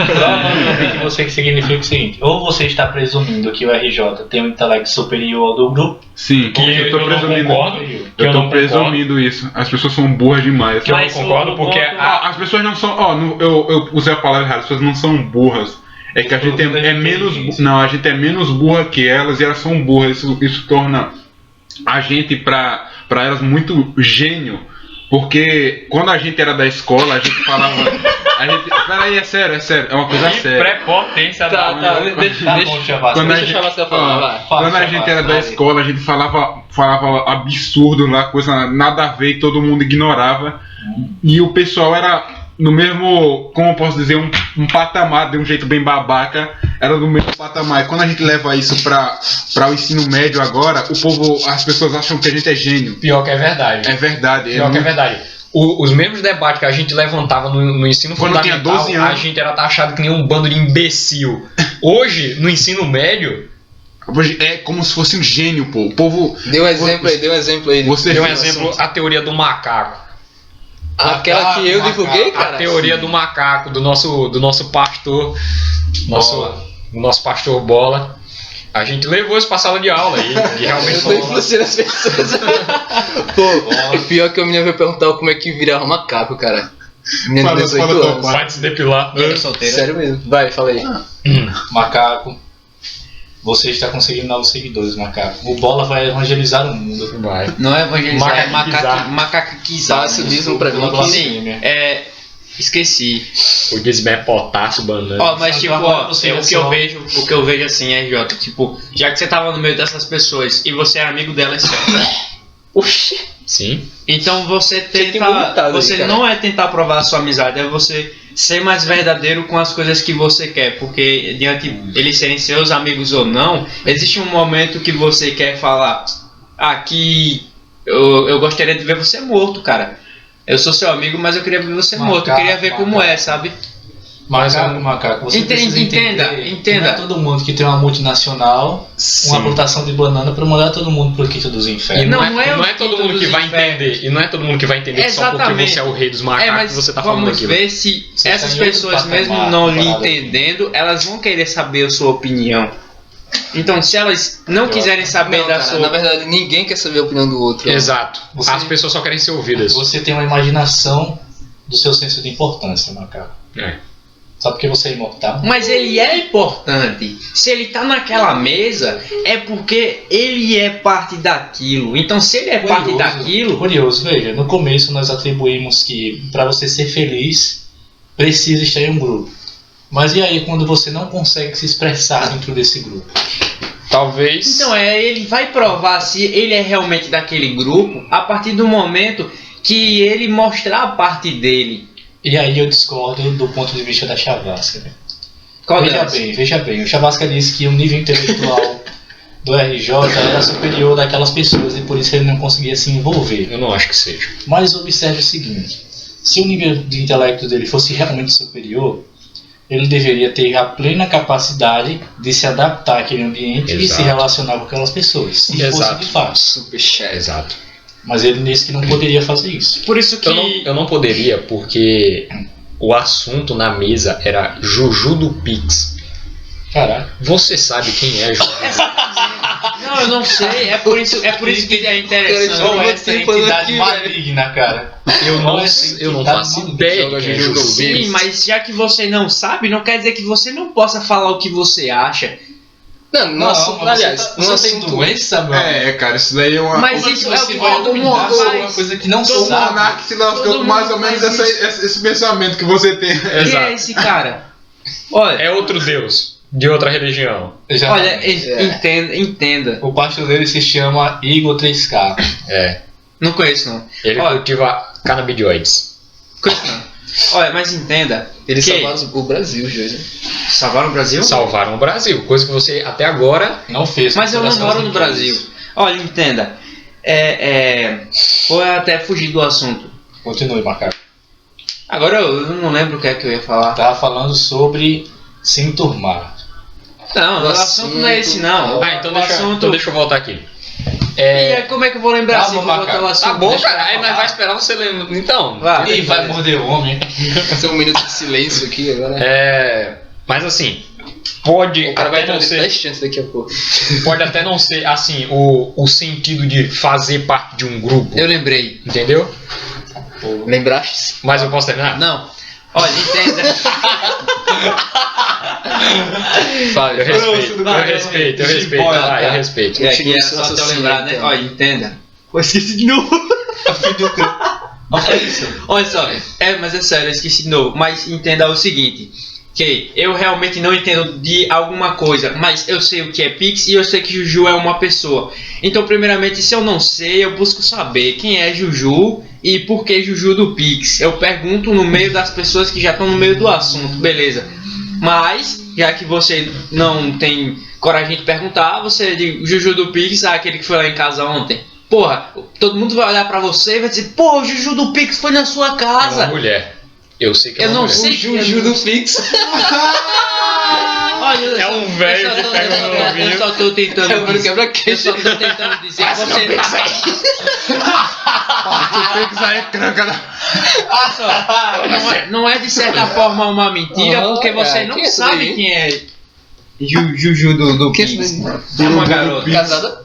provavelmente você significa o seguinte: ou você está presumindo que o RJ tem um intelecto superior ao do grupo, Sim, Que eu tô eu não presumindo. concordo. Eu eu tô não presumindo isso. As pessoas são burras demais. Que eu não Mas concordo o porque ponto- As pessoas não são. Eu usei a palavra errada. As pessoas não são burras. É que a gente é menos. Não, a gente é menos burra que elas e elas são burras. Isso torna a gente pra elas muito gênio. Porque quando a gente era da escola, a gente falava. Peraí, é sério. É uma coisa que séria. prepotência Tá, da tá, tá bom, Chavasco. Quando deixa a gente, eu falar você falar, vai. quando a gente era da escola, a gente falava absurdo lá, coisa nada a ver, e todo mundo ignorava. E o pessoal era no mesmo, como eu posso dizer, um patamar, de um jeito bem babaca, era do mesmo patamar. E quando a gente leva isso pra o ensino médio agora, as pessoas acham que a gente é gênio. Pior que é verdade. É verdade. Pior que é verdade. Os mesmos debates que a gente levantava no ensino Quando eu tinha fundamental, 12 anos. a gente era taxado que nem um bando de imbecil. Hoje, no ensino médio, É como se fosse um gênio, pô. O povo. Dê um exemplo aí. Você tem um viu exemplo, a teoria do macaco. Aquela que eu divulguei, A cara. teoria do macaco, do nosso pastor, nosso pastor Bola. A gente levou isso pra sala de aula e realmente Eu tô falou. influenciando as pessoas. Pô, e pior que a menina veio perguntar como é que virava macaco, cara. Menina de 18 fala tua anos. parte. Vai se depilar. Sério mesmo. Vai, fala aí. Macaco, você está conseguindo novos seguidores, Macaco. O Bola vai evangelizar o mundo. Vai. Não é evangelizar, é Macaquizar. macaquizar. Passa disso um pra mim que... Sim, esqueci. O dízimo é potássio, banana. Ó, mas tipo, ó, Você o é que só- eu vejo assim, RJ, tipo, já que você tava no meio dessas pessoas e você é amigo delas, Oxi. Sim. então você tem tenta, vomitado aí, você cara. não é tentar provar a sua amizade, é você ser mais verdadeiro com as coisas que você quer, porque diante eles serem seus amigos ou não, existe um momento que você quer falar, aqui eu gostaria de ver você morto, cara. Eu sou seu amigo, mas eu queria ver você morto, eu queria ver como é, sabe? Macaco, você precisa Entenda. Não é todo mundo que tem uma multinacional, uma plantação de banana para mandar todo mundo pro quinto dos E infernos. não é todo mundo que vai entender. E não é todo mundo que vai entender que só porque Exatamente. você é o rei dos macacos mas você tá falando vamos aquilo. ver se Você essas tá em outro pessoas, patamar, mesmo não lhe comparado. entendendo, elas vão querer saber a sua opinião. Então, se elas não quiserem saber Não, da cara, sua na verdade, ninguém quer saber a opinião do outro. Exato. Você- As pessoas só querem ser ouvidas. Você tem uma imaginação do seu senso de importância, Macaco. É. Só porque você é imortal. Mas ele é importante. Se ele tá naquela mesa, é porque ele é parte daquilo. Então, se ele é parte daquilo, Curioso, veja, no começo nós atribuímos que para você ser feliz, precisa estar em um grupo. Mas e aí quando você não consegue se expressar dentro desse grupo? Talvez. então ele vai provar se ele é realmente daquele grupo a partir do momento que ele mostrar a parte dele. E aí eu discordo do ponto de vista da Chavasca. Né? Qual Veja delas? bem, veja bem. O Chavasca disse que o nível intelectual do RJ era superior daquelas pessoas e por isso ele não conseguia se envolver. Eu não acho que seja. Mas observe o seguinte: se o nível de intelecto dele fosse realmente superior, ele deveria ter a plena capacidade de se adaptar àquele ambiente e Exato. se relacionar com aquelas pessoas, se fosse Exato. de fato. Super chat. Exato. Mas ele disse que não poderia fazer isso. Por isso que Eu não poderia, porque o assunto na mesa era Juju do Pix. Caraca. Você sabe quem é Juju? não, eu não sei. É por isso que é interessante. Qual é você essa falando entidade aqui, maligna, cara? Eu não faço ideia de quem é Juju do Sim, Pix. mas já que você não sabe, não quer dizer que você não possa falar o que você acha. Não, no assunto, mas aliás, no você tem assunto. doença, meu? Cara, isso daí é uma. Mas Como é isso que é o você que vai todo mundo opinar sobre uma faz. coisa que não O sabe? monarca se lascou Todo com mais mundo ou menos faz esse pensamento que você tem. Quem é Exato. esse cara? Olha, É outro deus, de outra religião. entenda. O pastor dele se chama Igor 3K. É. Não conheço não. Ele Olha, cultiva canabidioides. conheço não. Olha, mas entenda. Eles que salvaram o Brasil, José. salvaram o Brasil? Salvaram o Brasil, coisa que você até agora. Não fez. Mas eu não Coração moro sem no Deus. Brasil. Olha, entenda. Vou até fugir do assunto. Continue, Macaco. Agora eu não lembro o que é que eu ia falar. Tava falando sobre se enturmar. Não, o O assunto não é esse não. Então o assunto... então deixa eu voltar aqui. E aí, como é que eu vou lembrar Calma, assim que eu vou botar o macaco. assunto? Tá bom, Deixa eu cara. Aí falar. nós vai esperar você lembrar. Então. Vá. Ih, vai morder o homem. Fazer um minuto de silêncio aqui agora. Mas assim, pode O cara vai até não ter ser. 10 chances daqui a pouco. Pode até não ser assim o sentido de fazer parte de um grupo. Eu lembrei. Entendeu? Lembraste? Mas eu posso terminar? Não. Olha, entenda. Fale. Eu respeito, vai, eu respeito, eu vai. respeito. Bora, Vai, eu cara. respeito. E aqui é Continue só seu te eu raciocínio, lembrar, né? então. Olha, entenda. Vou esqueci de novo. Olha isso. Olha só, mas é sério, eu esqueci de novo. Mas entenda o seguinte, que eu realmente não entendo de alguma coisa, mas eu sei o que é Pix e eu sei que Juju é uma pessoa. Então, primeiramente, se eu não sei, eu busco saber quem é Juju e por que Juju do Pix. Eu pergunto no meio das pessoas que já estão no meio do assunto, beleza. Mas, já que você não tem coragem de perguntar, você diz Juju do Pix, aquele que foi lá em casa ontem. Porra, todo mundo vai olhar pra você e vai dizer, pô, o Juju do Pix foi na sua É uma casa. mulher. Eu sei que é Eu uma não mulher. sei que Juju do Pix. Olha, eu É só- um velho eu só que tô- pega no eu ouvido. só tô tentando Quebra dizer, eu quebra-queixo. só tô tentando dizer que você Tem que sair tranca. não é de certa forma uma mentira, Ah, porque você cara, não quem é essa sabe daí? quem é Juju do Quem é Pix. esse daí? É uma garota. Casada?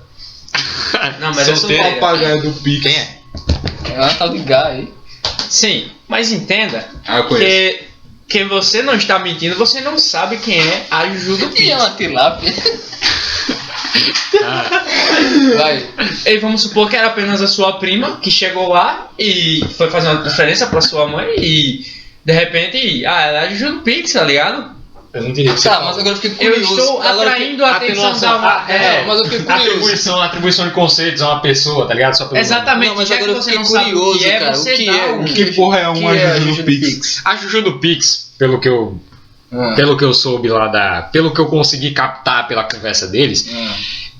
Não, mas eu sou Solteiro papagaio do Pix. Quem é? É uma tal de Gá aí. Sim, mas entenda Eu conheço. que você não está mentindo, você não sabe quem é a Juju do E Pix. é uma tilápia. Vai. E vamos supor que era apenas a sua prima que chegou lá e foi fazer uma transferência pra sua mãe e de repente, ela é a Juju do Pix, tá ligado? Eu não diria que você Tá, fala. mas agora eu fiquei Eu curioso. estou Agora atraindo a atenção da Atenuação. Não, mas eu fiquei curioso. Atribuição de conceitos a uma pessoa, tá ligado? Só pelo nome. Exatamente, Não, mas já que agora eu você fiquei não sabe o curioso, que é, cara. você O que dá é? um... Que porra é Que uma é a Juju Juju do Pix? A Juju do Pix, pelo que eu soube pelo que eu consegui captar pela conversa deles,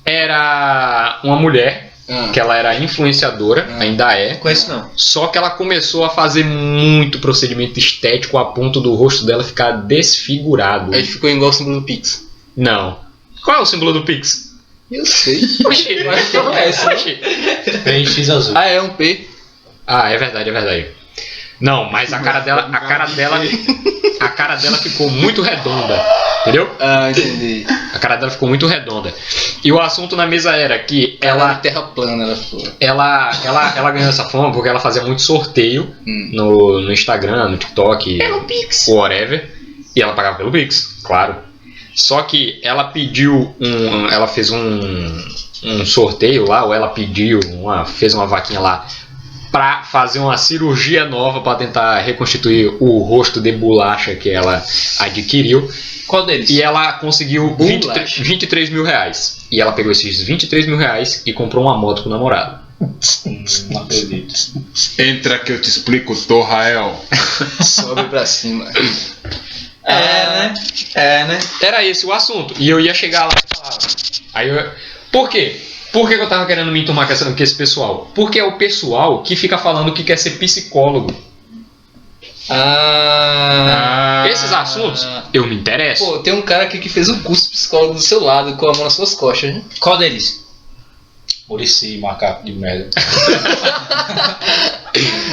era uma mulher que ela era influenciadora, ainda é. Conheço não. Só que ela começou a fazer muito procedimento estético a ponto do rosto dela ficar desfigurado. Aí ficou igual o símbolo do Pix. Não. Qual é o símbolo do Pix? Eu sei. Oxi, Mas que não é essa, né? Oxi. PX azul. Ah, é um P. Ah, é verdade, é verdade. Não, mas a cara dela ficou muito redonda, entendeu? Ah, entendi. A cara dela ficou muito redonda. E o assunto na mesa era que Ela terra plana, ela foi. ela ganhou essa fama porque ela fazia muito sorteio no Instagram, no TikTok, pelo Pix, whatever, e ela pagava pelo Pix, claro. Só que ela pediu ela fez um sorteio lá, ou ela fez uma vaquinha lá pra fazer uma cirurgia nova pra tentar reconstituir o rosto de bolacha que ela adquiriu. Qual deles? E ela conseguiu 23 mil reais. E ela pegou esses 23 mil reais e comprou uma moto com o namorado. Não acredito. Entra que eu te explico, Torrael. Sobe pra cima. né? Era esse o assunto. E eu ia chegar lá e falar. Por quê? Por que eu tava querendo me enturmar com esse pessoal? Porque é o pessoal que fica falando que quer ser psicólogo. Esses assuntos eu me interesso. Pô, tem um cara aqui que fez um curso de psicólogo do seu lado, com a mão nas suas costas, né? Qual deles? Muricy, macaco de merda.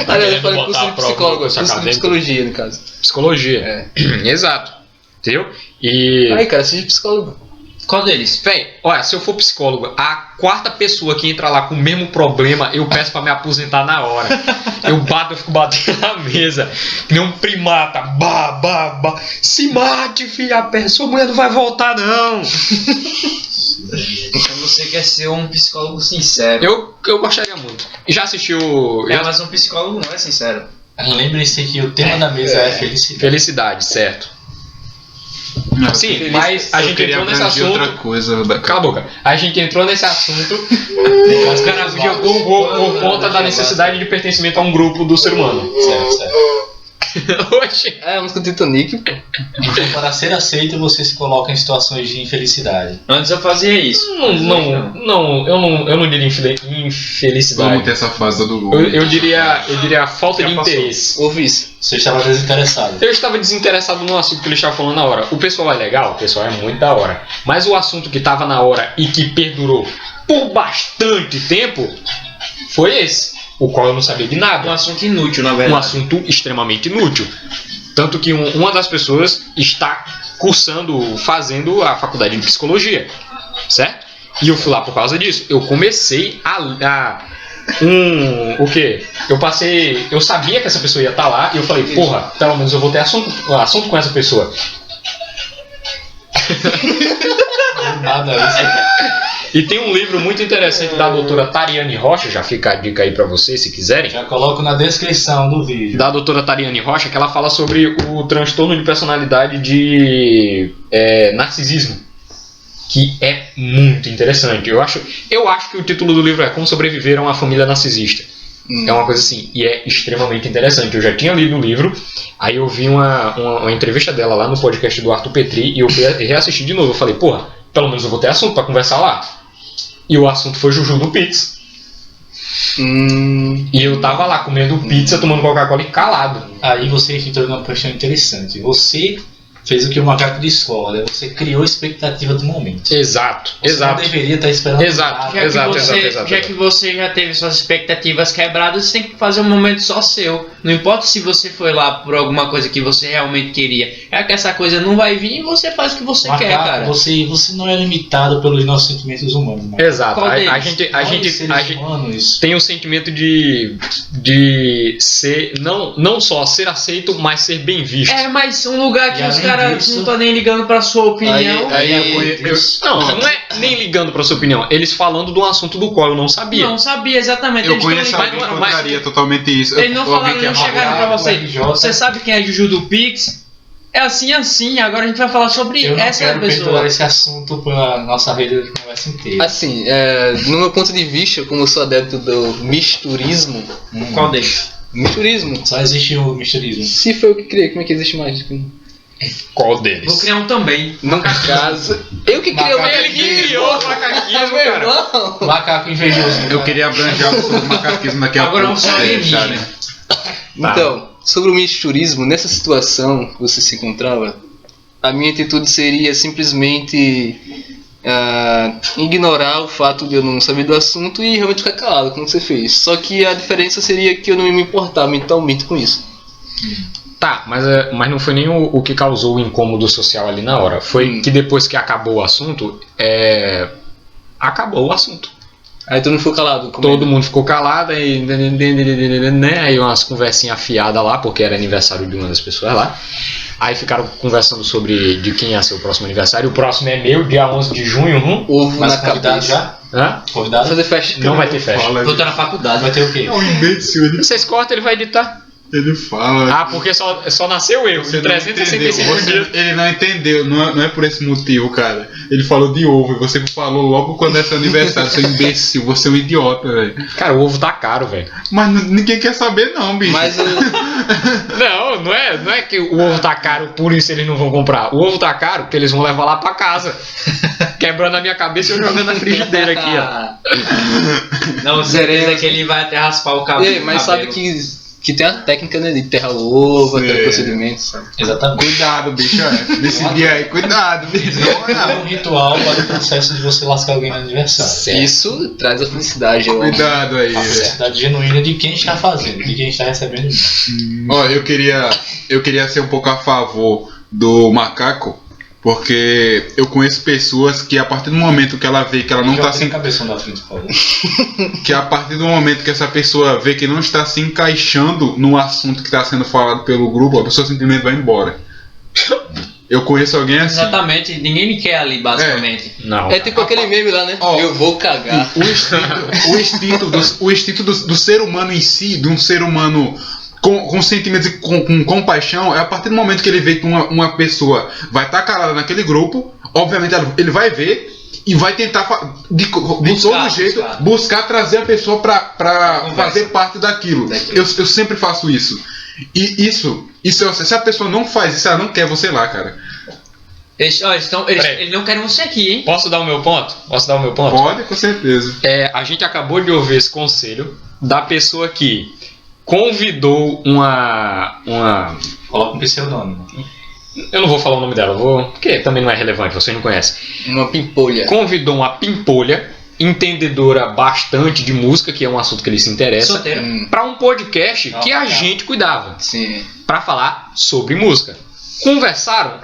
Aliás, eu falei botar curso a de prova psicólogo, no curso curso de acadêmico. psicologia, no caso. Psicologia. Exato. Entendeu? E. Aí, cara, seja psicólogo. Qual deles? Véi, olha, se eu for psicólogo, a quarta pessoa que entra lá com o mesmo problema, eu peço pra me aposentar na hora. Eu fico batendo na mesa, que nem um primata. Se mate, filha, sua mulher não vai voltar, não. Então você quer ser um psicólogo sincero. Eu gostaria muito. E já assistiu. Mas um psicólogo não é sincero. Lembre-se que o tema da mesa é felicidade. Felicidade, certo. Sim, feliz. mas a Eu gente queria entrou nesse abranger assunto. outra coisa. Cala a boca. A gente entrou nesse assunto. Os caras por conta da necessidade de pertencimento a um grupo do ser humano. Certo. Oxi. É, a música do Titanic, pô. Então, para ser aceito, você se coloca em situações de infelicidade. Antes eu fazia isso. Eu não diria infelicidade. Vamos ter essa fase do gol. Eu diria falta de Já passou. interesse. Ouve isso. Você estava desinteressado. Eu estava desinteressado no assunto que ele estava falando na hora. O pessoal é legal, o pessoal é muito da hora. Mas o assunto que estava na hora e que perdurou por bastante tempo foi esse. O qual eu não sabia de nada. Um assunto inútil, na verdade. Um assunto extremamente inútil. Tanto que uma das pessoas está fazendo a faculdade de psicologia. Certo? E eu fui lá por causa disso. Eu comecei o quê? Eu sabia que essa pessoa ia estar lá e eu falei, porra, pelo menos eu vou ter assunto com essa pessoa. Nada isso. E tem um livro muito interessante da doutora Tariane Rocha, já fica a dica aí pra vocês se quiserem. Já coloco na descrição do vídeo. Da doutora Tariane Rocha, que ela fala sobre o transtorno de personalidade de narcisismo. Que é muito interessante. Eu acho que o título do livro é Como Sobreviver a uma Família Narcisista. É uma coisa assim, e é extremamente interessante. Eu já tinha lido o livro, aí eu vi uma entrevista dela lá no podcast do Arthur Petri e eu fui reassistir de novo. Eu falei, porra, pelo menos eu vou ter assunto pra conversar lá. E o assunto foi Juju no Pix. E eu tava lá comendo pizza, tomando Coca-Cola e calado. Aí você entrou numa questão interessante. Você fez o que o macaco de escola, você criou a expectativa do momento. Exato, Você exato. não deveria estar esperando Exato. nada. Já que você já teve suas expectativas quebradas, você tem que fazer um momento só seu. Não importa se você foi lá por alguma coisa que você realmente queria. É que essa coisa não vai vir e você faz o que você Macaco, quer, cara. Você não é limitado pelos nossos sentimentos humanos. Macaco. Exato. Qual A deles? gente Nós, humanos, tem o sentimento de ser, não só ser aceito, mas ser bem visto. É, mas um lugar que E os além caras disso- não estão nem ligando pra sua opinião. Não é nem ligando pra sua opinião. Eles falando de um assunto do qual eu não sabia. Não sabia exatamente. Eu Eles tão conheço ligando alguém que pra- contraria totalmente isso. Eles não Alguém falaram, que é não chegaram pra macaco, você. RJ. Você sabe quem é Juju do Pix? É assim. Agora a gente vai falar sobre eu não essa quero pessoa. perdoar esse assunto pra nossa rede de conversa inteira. Assim, no meu ponto de vista, como eu sou adepto do misturismo. Qual deles? Misturismo. Só existe o misturismo. Se foi eu que criei, como é que existe mais? Qual deles? Vou criar um também. No caso, Eu que criei o Macaco. Ele que criou o macaquismo, meu cara. irmão. Macaco invejoso. Eu queria abranger algo sobre o macaquismo daqui a Agora pouco. vamos falar se alienígena. deixarem. Então, sobre o misturismo, nessa situação que você se encontrava, a minha atitude seria simplesmente ignorar o fato de eu não saber do assunto e realmente ficar calado, como você fez. Só que a diferença seria que eu não ia me importar mentalmente com isso. Tá, mas não foi nem o que causou o incômodo social ali na hora. Foi que depois que acabou o assunto, acabou o assunto. Aí todo mundo ficou calado. Todo mundo ficou calado aí umas conversinhas afiadas lá, porque era aniversário de uma das pessoas lá. Aí ficaram conversando sobre de quem ia ser o próximo aniversário. O próximo é meu, dia 11 de junho. Ovo Mas na convidado cabeça. já? Hã? Convidado? Fazer festa. Não vai ter festa. Fala, Eu tô na faculdade. Vai ter o quê? É um imbecil, Vocês cortam, ele vai editar. ele fala. Ah, porque só nasceu eu. Você Em não 365 entendeu, dias. ele não entendeu, não é por esse motivo, cara. Ele falou de ovo e você falou logo quando é seu aniversário, seu imbecil, você é um idiota, velho. Cara, o ovo tá caro, velho. Mas ninguém quer saber não, bicho. Mas Não é que o ovo tá caro, por isso eles não vão comprar. O ovo tá caro porque eles vão levar lá pra casa. Quebrando a minha cabeça e eu jogando na frigideira aqui, ó. Não, certeza que ele vai até raspar o cabelo. Ei, mas sabe que tem a técnica, né, de enterrar o ovo, Sim. aquele procedimento, sabe? Exatamente. Cuidado, bicho, nesse dia aí, cuidado, bicho. É um ritual para o processo de você lascar alguém no aniversário. Isso traz a felicidade, eu acho. Cuidado aí. A felicidade genuína de quem está fazendo, de quem está recebendo. Ó, eu queria ser um pouco a favor do macaco, porque eu conheço pessoas que a partir do momento que ela vê que ela não tá sem se cabeção da frente, por favor. que a partir do momento que essa pessoa vê que não está se encaixando no assunto que está sendo falado pelo grupo, a pessoa simplesmente vai embora. Eu conheço alguém assim. Exatamente, ninguém me quer ali, basicamente. Não. É tipo aquele meme lá, né? Ó, Eu vou cagar. O instinto do ser humano em si, de um ser humano com sentimentos e com compaixão, é a partir do momento que ele vê que uma pessoa vai estar calada naquele grupo, obviamente ele vai ver e vai tentar de todo jeito buscar trazer a pessoa para fazer parte daquilo. Eu sempre faço isso. E isso se a pessoa não faz isso, ela não quer você lá, cara. Eles não querem você aqui, hein? Posso dar o meu ponto? Pode, com certeza. A gente acabou de ouvir esse conselho da pessoa que convidou uma... Coloca um pseudônimo. Eu não vou falar o nome dela, porque também não é relevante, vocês não conhecem. Uma pimpolha. Convidou uma pimpolha, entendedora bastante de música, que é um assunto que ele se interessa, Solteiro. para um podcast que a tá. gente cuidava, Sim. para falar sobre música. Conversaram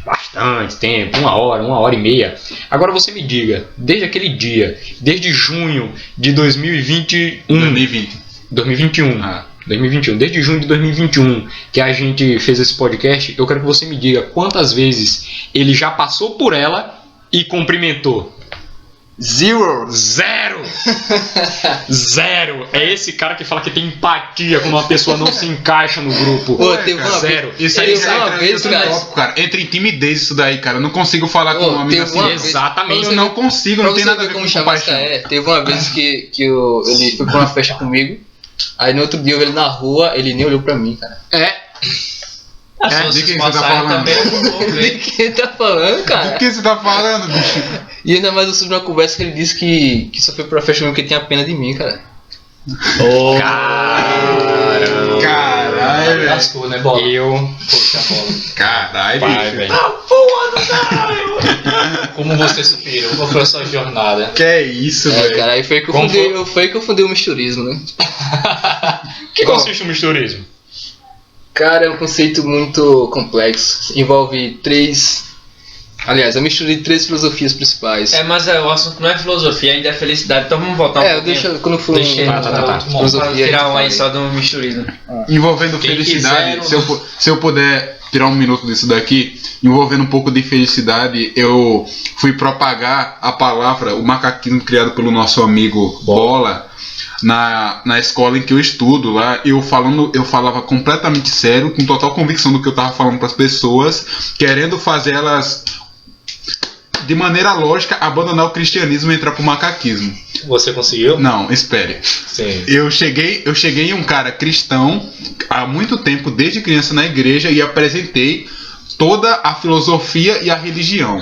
bastante tempo, uma hora e meia. Agora você me diga, desde aquele dia, desde junho de 2021, 2021, desde junho de 2021 que a gente fez esse podcast, eu quero que você me diga quantas vezes ele já passou por ela e cumprimentou. Zero. Zero. É esse cara que fala que tem empatia quando uma pessoa não se encaixa no grupo. Pô, teve uma Zero. Isso Teve aí uma vez, cara. Entra em timidez isso daí, cara. Eu não consigo falar com Ô, um amigo teve assim. uma vez- Exatamente. Eu não consigo, Pra não tem você nada a ver ver como com Chavasca compaixão. teve uma vez que ele foi pra uma festa comigo, aí no outro dia eu vi ele na rua, ele nem olhou pra mim, cara. Se de vocês quem você tá passarem falando? também, eu não vou De ver. quem tá falando, O cara? que você tá falando, bicho? E ainda mais eu soube uma conversa que ele disse que só foi pra festa comigo porque tinha pena de mim, cara. Caramba. Caralho, velho. Lascou, né, bola? Poxa, bola. Caralho, Pai, bicho. velho. Como você superou? Qual foi a sua jornada? Que é isso, velho. Cara, aí foi que eu fundei o misturismo, né? Que consiste o misturismo? Cara, é um conceito muito complexo. Envolve Aliás, eu misturei 3 filosofias principais. Mas o assunto não é filosofia, ainda é felicidade, então vamos voltar um eu pouquinho. deixo quando for Deixa Tá. pra filosofia. tirar um a aí gente só do misturismo. Envolvendo Quem felicidade, quiser, se eu puder tirar um minuto disso daqui, envolvendo um pouco de felicidade, eu fui propagar a palavra, o macaquismo criado pelo nosso amigo Bola, na escola em que eu estudo lá. Eu falava completamente sério, com total convicção do que eu tava falando para as pessoas, querendo fazer elas, de maneira lógica, abandonar o cristianismo e entrar pro macaquismo. Você conseguiu? Não, espere. Sim. Eu cheguei em um cara cristão há muito tempo, desde criança na igreja, e apresentei toda a filosofia e a religião.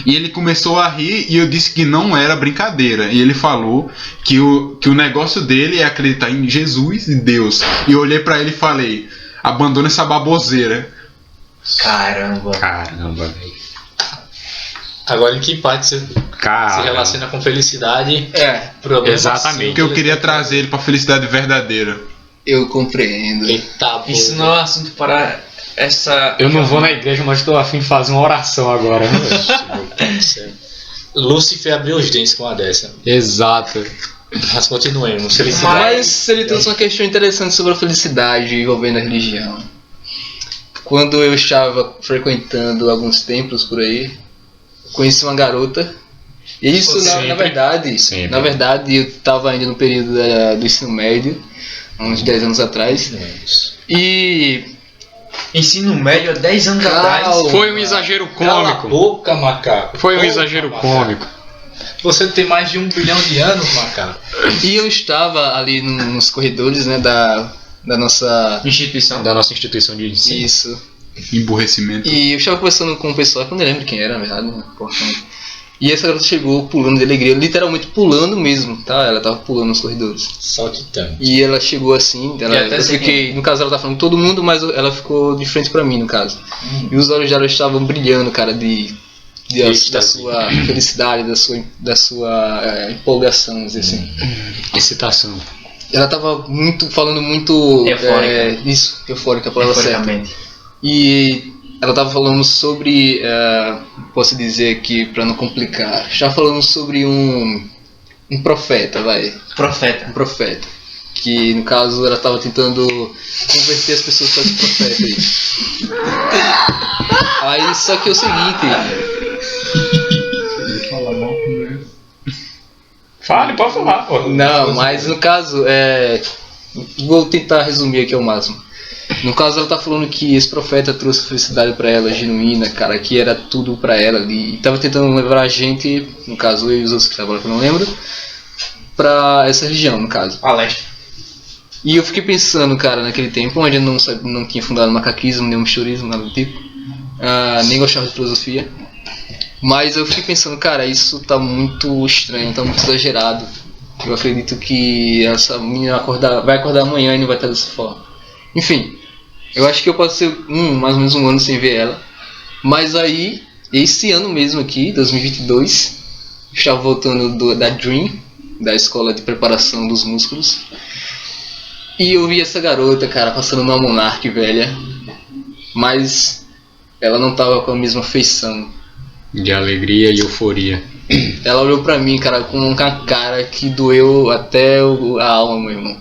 E ele começou a rir e eu disse que não era brincadeira. E ele falou que o negócio dele é acreditar em Jesus e Deus. E eu olhei pra ele e falei: abandona essa baboseira. Caramba, velho. Agora, em que parte você se relaciona com felicidade? Problema Exatamente. Porque eu queria trazer ele pra felicidade verdadeira. Eu compreendo. Eita, isso não é um assunto para essa... Eu não vou na igreja, mas estou a fim de fazer uma oração agora. Lúcifer abriu os dentes com uma dessa. Exato. Mas continuemos. Felicidade. Mas ele trouxe uma questão interessante sobre a felicidade envolvendo a religião. Quando eu estava frequentando alguns templos por aí, conheci uma garota. E isso, na verdade, eu estava ainda no período do ensino médio, uns 10 anos atrás. E... ensino médio há 10 anos atrás. Foi um exagero Cala a cômico. boca, macaco. Foi um Boca, exagero macaco. cômico. Você tem mais de 1 bilhão de anos, macaco. E eu estava ali nos corredores, né, da nossa Instituição. Da nossa instituição de ensino. Isso. Emburrecimento. E eu estava conversando com um pessoal que eu não lembro quem era, na verdade, né? Importante. E essa garota chegou pulando de alegria, literalmente pulando mesmo, tá? Ela tava pulando nos corredores. Saltitante. E ela chegou assim, eu fiquei, no caso ela tá falando com todo mundo, mas ela ficou de frente pra mim, no caso. E os olhos dela estavam brilhando, cara, da sua felicidade, da sua empolgação, vamos dizer assim. Excitação. Ela tava falando muito... Eufórica. Isso, eufórica, a palavra certa. Euforicamente. E ela estava falando sobre, posso dizer aqui para não complicar, estava falando sobre um profeta, um profeta, que no caso ela estava tentando converter as pessoas para esse profeta aí só que é o seguinte, Fale, pode falar, pô. não, mas no caso, vou tentar resumir aqui ao máximo. No caso, ela tá falando que esse profeta trouxe felicidade pra ela, genuína, cara, que era tudo pra ela ali. E tava tentando levar a gente, no caso eu e os outros que estavam lá que eu não lembro, pra essa religião, no caso. Palestra. E eu fiquei pensando, cara, naquele tempo, onde eu não tinha fundado macaquismo, nem misturismo, nada do tipo, nem gostava de filosofia. Mas eu fiquei pensando, cara, isso tá muito estranho, tá muito exagerado. Eu acredito que essa menina vai acordar amanhã e não vai estar dessa forma. Enfim, eu acho que eu posso ser mais ou menos um ano sem ver ela. Mas aí, esse ano mesmo aqui, 2022, eu estava voltando da Dream, da escola de preparação dos músculos. E eu vi essa garota, cara, passando numa Monarch velha. Mas ela não tava com a mesma feição. De alegria e euforia. Ela olhou pra mim, cara, com uma cara que doeu até a alma, meu irmão.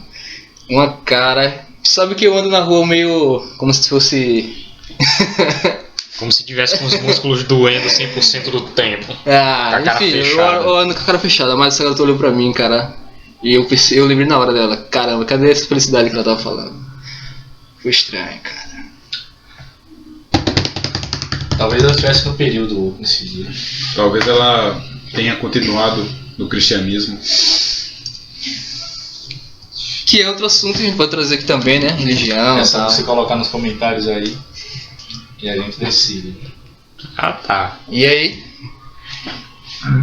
Uma cara... Sabe que eu ando na rua meio... como se fosse... Como se tivesse com os músculos doendo 100% do tempo. Com a cara enfim, fechada. eu ando com a cara fechada, mas essa garota olhou pra mim, cara. E eu lembrei na hora dela. Caramba, cadê essa felicidade que ela tava falando? Foi estranho, cara. Talvez ela estivesse no período nesse dia. Talvez ela tenha continuado no cristianismo. Que é outro assunto que a gente pode trazer aqui também, né? Religião. É só tal. você colocar nos comentários aí e a gente decide. Ah, tá. E aí?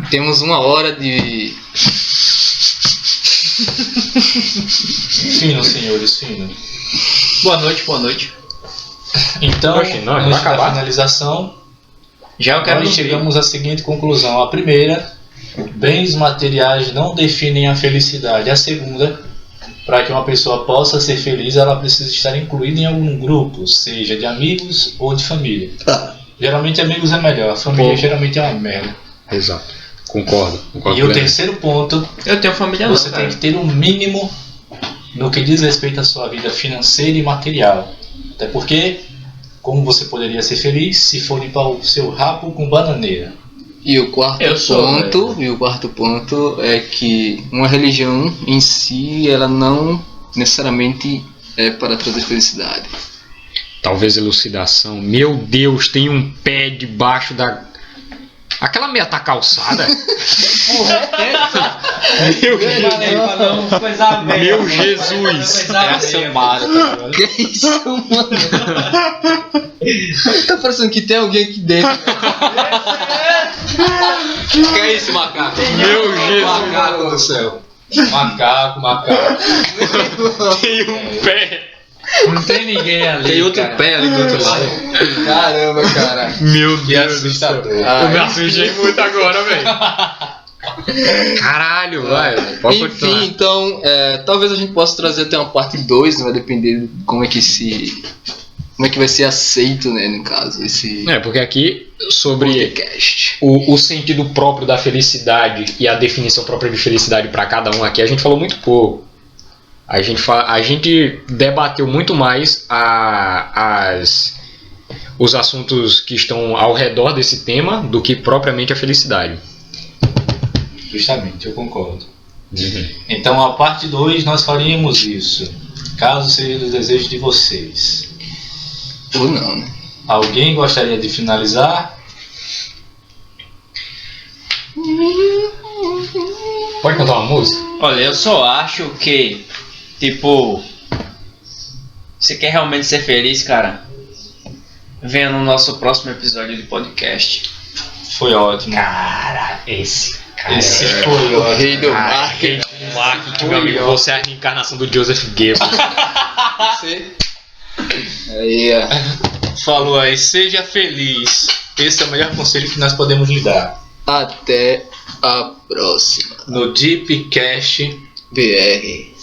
Temos 1 hora de... Fino, senhores, fino. Boa noite, boa noite. Então, Oxe, não, vai antes da acabar? finalização, Já eu quero nós chegamos à seguinte conclusão. A primeira, bens materiais não definem a felicidade. A segunda, para que uma pessoa possa ser feliz, ela precisa estar incluída em algum grupo, seja de amigos ou de família. Geralmente amigos é melhor, a família geralmente é uma merda. Exato. Concordo E o plenamente. terceiro ponto, Eu tenho família você não, tem cara. que ter um mínimo no que diz respeito à sua vida financeira e material. Até porque, como você poderia ser feliz se for limpar o seu rabo com bananeira? E o quarto Eu ponto é que uma religião em si, ela não necessariamente é para trazer felicidade. Talvez elucidação. Meu Deus, tem um pé debaixo da... Aquela meia tá calçada. Meu Jesus. Essa é Mara, tá ligado? Que isso, mano? Tá parecendo que tem alguém aqui dentro. Que é isso, macaco? Meu Jesus. Macaco do céu. Macaco. Tem um pé. Não tem ninguém ali. Tem outro cara. pé ali do outro lado. Caramba, cara. Meu Que assustador. Eu me assustei muito agora, velho. Caralho, vai. Pode Enfim, continuar. então, talvez a gente possa trazer até uma parte 2, vai depender de como é que vai ser aceito, né, no caso, esse Porque aqui, sobre podcast. o sentido próprio da felicidade e a definição própria de felicidade para cada um aqui, a gente falou muito pouco. A gente debateu muito mais os assuntos que estão ao redor desse tema do que propriamente a felicidade. Justamente, eu concordo. Então, a parte 2 nós faríamos isso, caso seja do desejo de vocês. Ou não, né? Alguém gostaria de finalizar? Pode cantar uma música? Olha, eu só acho que, tipo, você quer realmente ser feliz, cara? Venha no nosso próximo episódio de podcast. Foi ótimo. Cara, esse Esse foi O ótimo. rei do marketing. marketing, meu amigo. Você é a reencarnação do Joseph Goebbels. Aí, Falou aí, seja feliz. Esse é o melhor conselho que nós podemos lhe dar. até a próxima. No Deepcast BR.